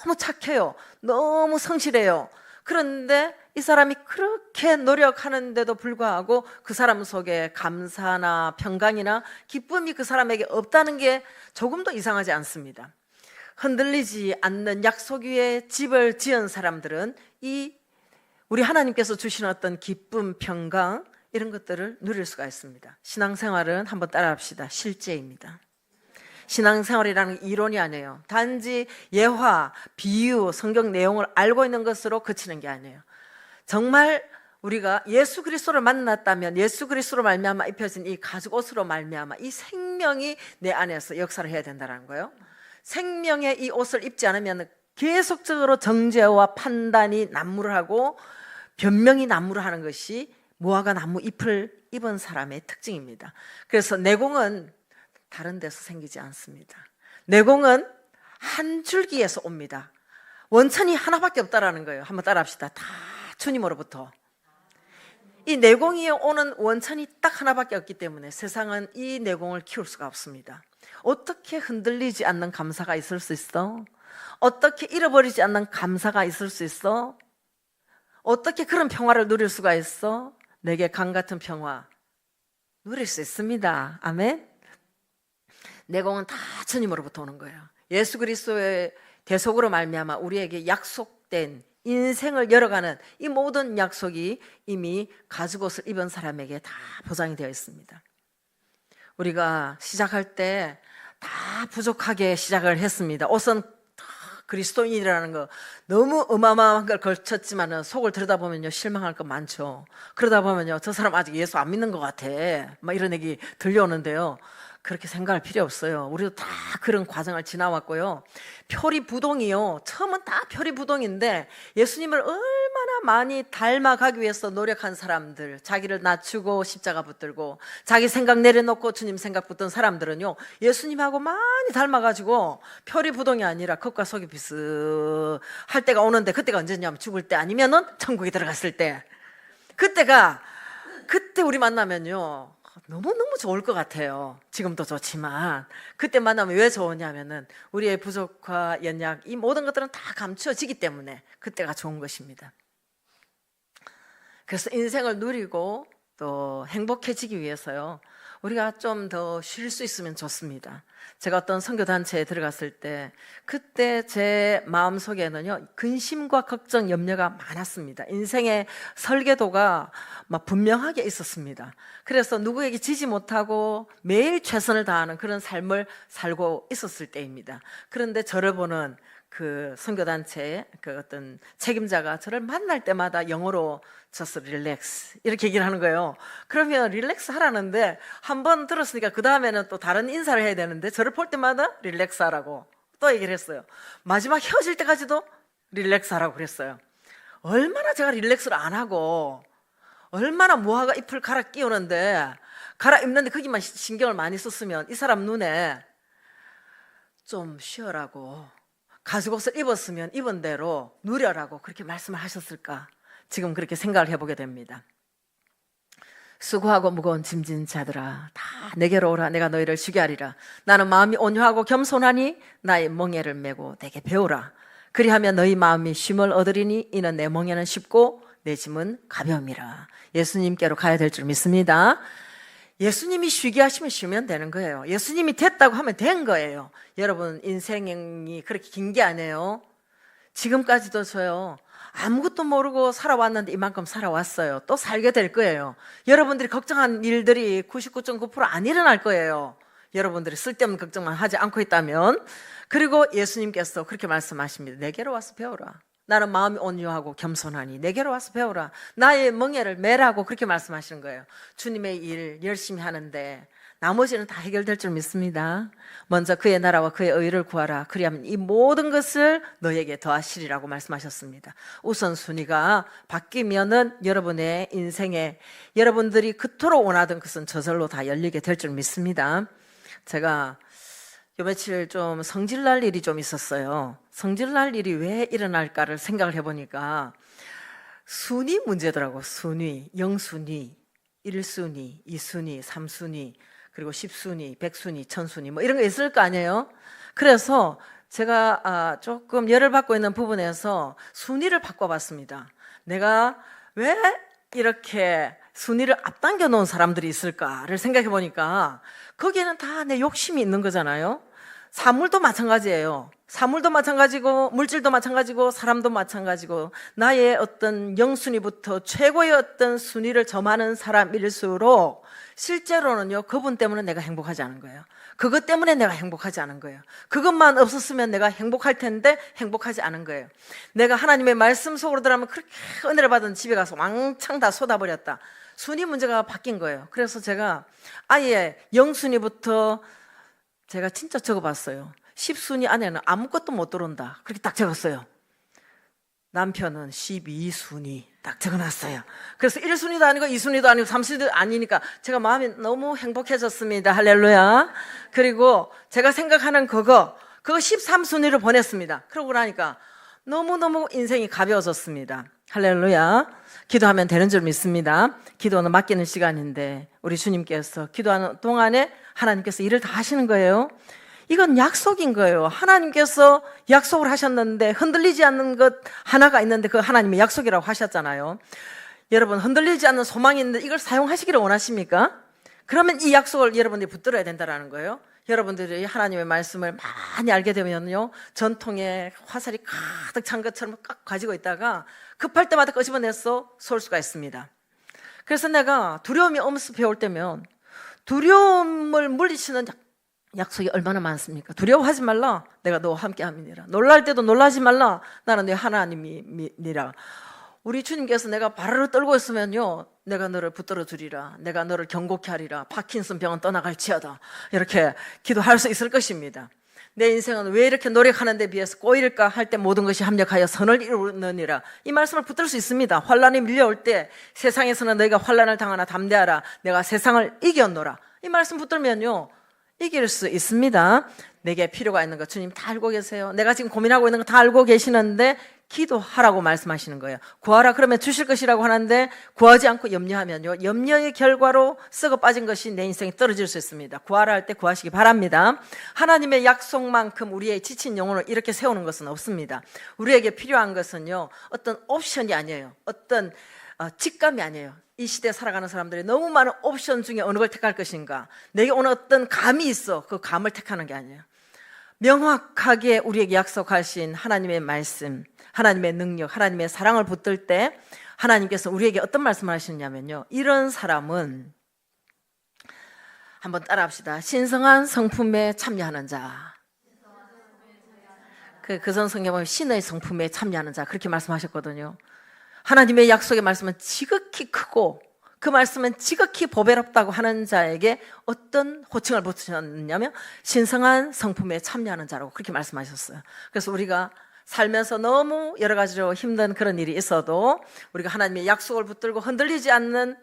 Speaker 2: 너무 착해요, 너무 성실해요. 그런데 이 사람이 그렇게 노력하는데도 불구하고 그 사람 속에 감사나 평강이나 기쁨이 그 사람에게 없다는 게 조금도 이상하지 않습니다. 흔들리지 않는 약속 위에 집을 지은 사람들은 이 우리 하나님께서 주시는 어떤 기쁨, 평강 이런 것들을 누릴 수가 있습니다. 신앙생활은 한번 따라합시다. 실제입니다. 신앙생활이라는 이론이 아니에요. 단지 예화, 비유, 성경 내용을 알고 있는 것으로 그치는 게 아니에요. 정말 우리가 예수 그리스도를 만났다면 예수 그리스도로 말미암아 입혀진 이 가죽옷으로 말미암아 이 생명이 내 안에서 역사를 해야 된다는 거예요. 생명의 이 옷을 입지 않으면 계속적으로 정죄와 판단이 난무를 하고 변명이 난무를 하는 것이 무화과 나무 잎을 입은 사람의 특징입니다. 그래서 내공은 다른 데서 생기지 않습니다. 내공은 한 줄기에서 옵니다. 원천이 하나밖에 없다라는 거예요. 한번 따라합시다. 다 주님으로부터. 이 내공이 오는 원천이 딱 하나밖에 없기 때문에 세상은 이 내공을 키울 수가 없습니다. 어떻게 흔들리지 않는 감사가 있을 수 있어? 어떻게 잃어버리지 않는 감사가 있을 수 있어? 어떻게 그런 평화를 누릴 수가 있어? 내게 강 같은 평화 누릴 수 있습니다. 아멘. 내공은 다 주님으로부터 오는 거예요. 예수 그리스도의 대속으로 말미암아 우리에게 약속된 인생을 열어가는 이 모든 약속이 이미 가죽옷을 입은 사람에게 다 보장이 되어 있습니다. 우리가 시작할 때 다 부족하게 시작을 했습니다. 옷은 그리스도인이라는 거 너무 어마어마한 걸 걸쳤지만 속을 들여다보면요 실망할 거 많죠. 그러다 보면요 저 사람 아직 예수 안 믿는 것 같아 막 이런 얘기 들려오는데요, 그렇게 생각할 필요 없어요. 우리도 다 그런 과정을 지나왔고요. 표리부동이요, 처음은 다 표리부동인데 예수님을 얼마나 많이 닮아가기 위해서 노력한 사람들, 자기를 낮추고 십자가 붙들고 자기 생각 내려놓고 주님 생각 붙든 사람들은요 예수님하고 많이 닮아가지고 표리부동이 아니라 겉과 속이 비슷할 때가 오는데, 그때가 언제냐면 죽을 때 아니면은 천국에 들어갔을 때, 그때 우리 만나면요 너무너무 좋을 것 같아요. 지금도 좋지만 그때 만나면 왜 좋으냐면은 우리의 부족과 연약 이 모든 것들은 다 감추어지기 때문에 그때가 좋은 것입니다. 그래서 인생을 누리고 또 행복해지기 위해서요 우리가 좀 더 쉴 수 있으면 좋습니다. 제가 어떤 선교단체에 들어갔을 때 그때 제 마음속에는요 근심과 걱정, 염려가 많았습니다. 인생의 설계도가 막 분명하게 있었습니다. 그래서 누구에게 지지 못하고 매일 최선을 다하는 그런 삶을 살고 있었을 때입니다. 그런데 저를 보는 그 선교단체의 그 어떤 책임자가 저를 만날 때마다 영어로 just relax 이렇게 얘기를 하는 거예요. 그러면 릴렉스 하라는데 한 번 들었으니까 그 다음에는 또 다른 인사를 해야 되는데 저를 볼 때마다 릴렉스 하라고 또 얘기를 했어요. 마지막 헤어질 때까지도 릴렉스 하라고 그랬어요. 얼마나 제가 릴렉스를 안 하고 얼마나 무화과 잎을 갈아 끼우는데 갈아입는데 거기만 신경을 많이 썼으면 이 사람 눈에 좀 쉬어라고, 가죽옷을 입었으면 입은 대로 누려라고 그렇게 말씀을 하셨을까, 지금 그렇게 생각을 해보게 됩니다. 수고하고 무거운 짐진 자들아 다 내게로 오라. 내가 너희를 쉬게 하리라. 나는 마음이 온유하고 겸손하니 나의 멍에를 메고 내게 배우라. 그리하면 너희 마음이 쉼을 얻으리니 이는 내 멍에는 쉽고 내 짐은 가벼움이라. 예수님께로 가야 될 줄 믿습니다. 예수님이 쉬게 하시면 쉬면 되는 거예요. 예수님이 됐다고 하면 된 거예요. 여러분 인생이 그렇게 긴 게 아니에요. 지금까지도 저요 아무것도 모르고 살아왔는데 이만큼 살아왔어요. 또 살게 될 거예요. 여러분들이 걱정한 일들이 99.9% 안 일어날 거예요. 여러분들이 쓸데없는 걱정만 하지 않고 있다면. 그리고 예수님께서 그렇게 말씀하십니다. 내게로 와서 배우라. 나는 마음이 온유하고 겸손하니 내게로 와서 배우라. 나의 멍에를 매라고 그렇게 말씀하시는 거예요. 주님의 일 열심히 하는데 나머지는 다 해결될 줄 믿습니다. 먼저 그의 나라와 그의 의를 구하라. 그리하면 이 모든 것을 너에게 더하시리라고 말씀하셨습니다. 우선순위가 바뀌면은 여러분의 인생에 여러분들이 그토록 원하던 것은 저절로 다 열리게 될 줄 믿습니다. 제가 요 며칠 좀 성질날 일이 좀 있었어요. 성질날 일이 왜 일어날까를 생각을 해보니까 순위 문제더라고. 순위, 0순위, 1순위, 2순위, 3순위, 그리고 10순위, 100순위, 1000순위 뭐 이런 거 있을 거 아니에요. 그래서 제가 조금 열을 받고 있는 부분에서 순위를 바꿔봤습니다. 내가 왜 이렇게 순위를 앞당겨 놓은 사람들이 있을까를 생각해 보니까 거기에는 다 내 욕심이 있는 거잖아요. 사물도 마찬가지예요. 사물도 마찬가지고 물질도 마찬가지고 사람도 마찬가지고 나의 어떤 영순위부터 최고의 어떤 순위를 점하는 사람일수록 실제로는요, 그분 때문에 내가 행복하지 않은 거예요. 그것 때문에 내가 행복하지 않은 거예요. 그것만 없었으면 내가 행복할 텐데 행복하지 않은 거예요. 내가 하나님의 말씀 속으로 들어가면 그렇게 은혜를 받은 집에 가서 왕창 다 쏟아버렸다. 순위 문제가 바뀐 거예요. 그래서 제가 아예 영순위부터 제가 진짜 적어봤어요. 10순위 안에는 아무것도 못 들어온다. 그렇게 딱 적었어요. 남편은 12순위 딱 적어놨어요. 그래서 1순위도 아니고 2순위도 아니고 3순위도 아니니까 제가 마음이 너무 행복해졌습니다. 할렐루야. 그리고 제가 생각하는 그거 13순위를 보냈습니다. 그러고 나니까 너무너무 인생이 가벼워졌습니다. 할렐루야. 기도하면 되는 줄 믿습니다. 기도는 맡기는 시간인데 우리 주님께서 기도하는 동안에 하나님께서 일을 다 하시는 거예요. 이건 약속인 거예요. 하나님께서 약속을 하셨는데 흔들리지 않는 것 하나가 있는데 그 하나님의 약속이라고 하셨잖아요. 여러분, 흔들리지 않는 소망이 있는데 이걸 사용하시기를 원하십니까? 그러면 이 약속을 여러분들이 붙들어야 된다는 거예요. 여러분들이 하나님의 말씀을 많이 알게 되면요, 전통에 화살이 가득 찬 것처럼 꽉 가지고 있다가 급할 때마다 끄집어내서 쏠 수가 있습니다. 그래서 내가 두려움이 엄습해 올 때면 두려움을 물리치는 약속이 얼마나 많습니까? 두려워하지 말라. 내가 너와 함께 함이니라. 놀랄 때도 놀라지 말라. 나는 내 하나님이니라. 우리 주님께서 내가 발을 떨고 있으면요, 내가 너를 붙들어 주리라. 내가 너를 경고케 하리라. 파킨슨 병은 떠나갈지어다. 이렇게 기도할 수 있을 것입니다. 내 인생은 왜 이렇게 노력하는 데 비해서 꼬일까 할 때 모든 것이 합력하여 선을 이루느니라. 이 말씀을 붙들 수 있습니다. 환란이 밀려올 때 세상에서는 너희가 환란을 당하나 담대하라. 내가 세상을 이겼노라. 이 말씀 붙들면요, 이길 수 있습니다. 내게 필요가 있는 거 주님 다 알고 계세요. 내가 지금 고민하고 있는 거 다 알고 계시는데 기도하라고 말씀하시는 거예요. 구하라 그러면 주실 것이라고 하는데 구하지 않고 염려하면요, 염려의 결과로 썩어 빠진 것이 내 인생에 떨어질 수 있습니다. 구하라 할 때 구하시기 바랍니다. 하나님의 약속만큼 우리의 지친 영혼을 이렇게 세우는 것은 없습니다. 우리에게 필요한 것은요, 어떤 옵션이 아니에요. 어떤 직감이 아니에요. 이 시대에 살아가는 사람들이 너무 많은 옵션 중에 어느 걸 택할 것인가, 내게 오는 어떤 감이 있어. 그 감을 택하는 게 아니에요. 명확하게 우리에게 약속하신 하나님의 말씀, 하나님의 능력, 하나님의 사랑을 붙들 때 하나님께서 우리에게 어떤 말씀을 하시느냐면요, 이런 사람은 한번 따라합시다. 신성한 성품에 참여하는 자. 그전 성경에 보면 신의 성품에 참여하는 자, 그렇게 말씀하셨거든요. 하나님의 약속의 말씀은 지극히 크고 그 말씀은 지극히 보배롭다고 하는 자에게 어떤 호칭을 붙이셨냐면 신성한 성품에 참여하는 자라고 그렇게 말씀하셨어요. 그래서 우리가 살면서 너무 여러 가지로 힘든 그런 일이 있어도 우리가 하나님의 약속을 붙들고 흔들리는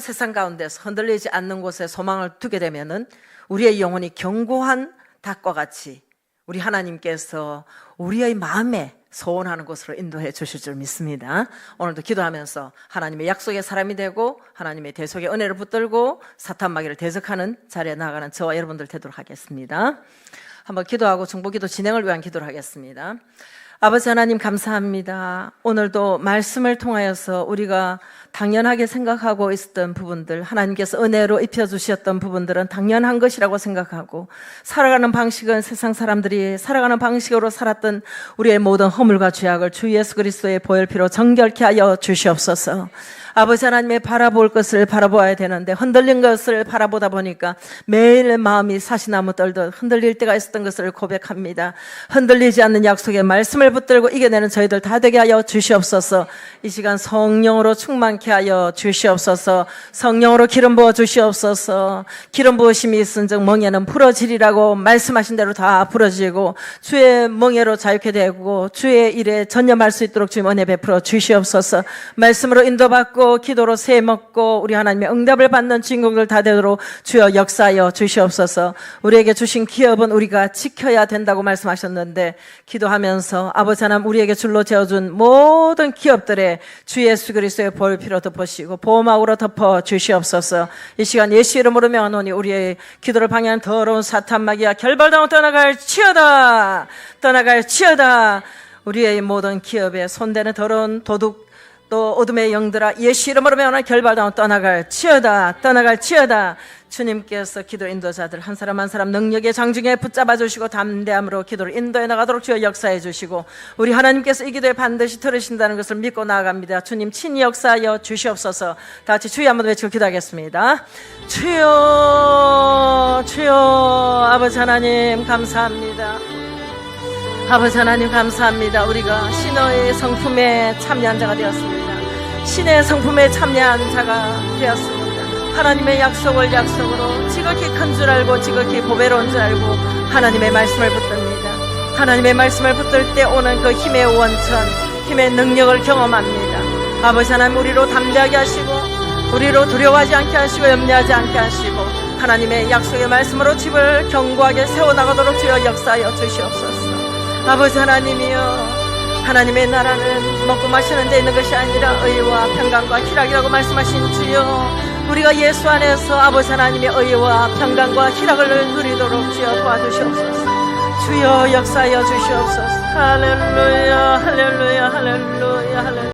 Speaker 2: 세상 가운데서 흔들리지 않는 곳에 소망을 두게 되면은 우리의 영혼이 견고한 닭과 같이 우리 하나님께서 우리의 마음에 소원하는 곳으로 인도해 주실 줄 믿습니다. 오늘도 기도하면서 하나님의 약속의 사람이 되고 하나님의 대속의 은혜를 붙들고 사탄 마귀를 대적하는 자리에 나아가는 저와 여러분들 되도록 하겠습니다. 한번 기도하고 중보기도 진행을 위한 기도를 하겠습니다. 아버지 하나님 감사합니다. 오늘도 말씀을 통하여서 우리가 당연하게 생각하고 있었던 부분들, 하나님께서 은혜로 입혀주셨던 부분들은 당연한 것이라고 생각하고 살아가는 방식은 세상 사람들이 살아가는 방식으로 살았던 우리의 모든 허물과 죄악을 주 예수 그리스도의 보혈피로 정결케 하여 주시옵소서. 아버지 하나님의 바라볼 것을 바라보아야 되는데 흔들린 것을 바라보다 보니까 매일 마음이 사시나무 떨듯 흔들릴 때가 있었던 것을 고백합니다. 흔들리지 않는 약속의 말씀을 붙들고 이겨내는 저희들 다 되게 하여 주시옵소서. 이 시간 성령으로 충만케 하여 주시옵소서. 성령으로 기름 부어 주시옵소서. 기름 부으심이 있은즉 멍에는 풀어지리라고 말씀하신 대로 다 풀어지고 주의 멍에로 자유케 되고 주의 일에 전념할 수 있도록 주님 은혜 베풀어 주시옵소서. 말씀으로 인도받고 기도로 새 먹고 우리 하나님의 응답을 받는 주인공들 다 되도록 주여 역사하여 주시옵소서. 우리에게 주신 기업은 우리가 지켜야 된다고 말씀하셨는데 기도하면서 아버지 하나님 우리에게 줄로 재어준 모든 기업들의 주 예수 그리스도의 보혈피로 덮으시고 보호막으로 덮어 주시옵소서. 이 시간 예수 이름으로 명하노니 우리의 기도를 방해하는 더러운 사탄 마귀야 결발당하고 떠나갈지어다. 떠나갈지어다. 우리의 모든 기업에 손대는 더러운 도둑 또 어둠의 영들아 예수 이름으로 명하노니 결발당하고 떠나갈지어다. 떠나갈지어다. 주님께서 기도 인도자들 한 사람 한 사람 능력의 장중에 붙잡아 주시고 담대함으로 기도를 인도해 나가도록 주여 역사해 주시고, 우리 하나님께서 이 기도에 반드시 들으신다는 것을 믿고 나아갑니다. 주님 친히 역사하여 주시옵소서. 다 같이 주여 한번 외치고 기도하겠습니다. 주여, 주여. 아버지 하나님 감사합니다. 아버지 하나님 감사합니다. 우리가 신의 성품에 참여한 자가 되었습니다. 신의 성품에 참여한 자가 되었습니다. 하나님의 약속을 약속으로 지극히 큰 줄 알고 지극히 보배로운 줄 알고 하나님의 말씀을 붙듭니다. 하나님의 말씀을 붙들 때 오는 그 힘의 원천, 힘의 능력을 경험합니다. 아버지 하나님, 우리로 담대하게 하시고 우리로 두려워하지 않게 하시고 염려하지 않게 하시고 하나님의 약속의 말씀으로 집을 견고하게 세워나가도록 주여 역사하여 주시옵소서. 아버지 하나님이여, 하나님의 나라는 먹고 마시는 데 있는 것이 아니라 의와 평강과 희락이라고 말씀하신 주여, 우리가 예수 안에서 아버지 하나님의 의와 평강과 희락을 누리도록 주여 도와주시옵소서. 주여 역사하여 주시옵소서. 할렐루야, 할렐루야, 할렐루야, 할렐루야.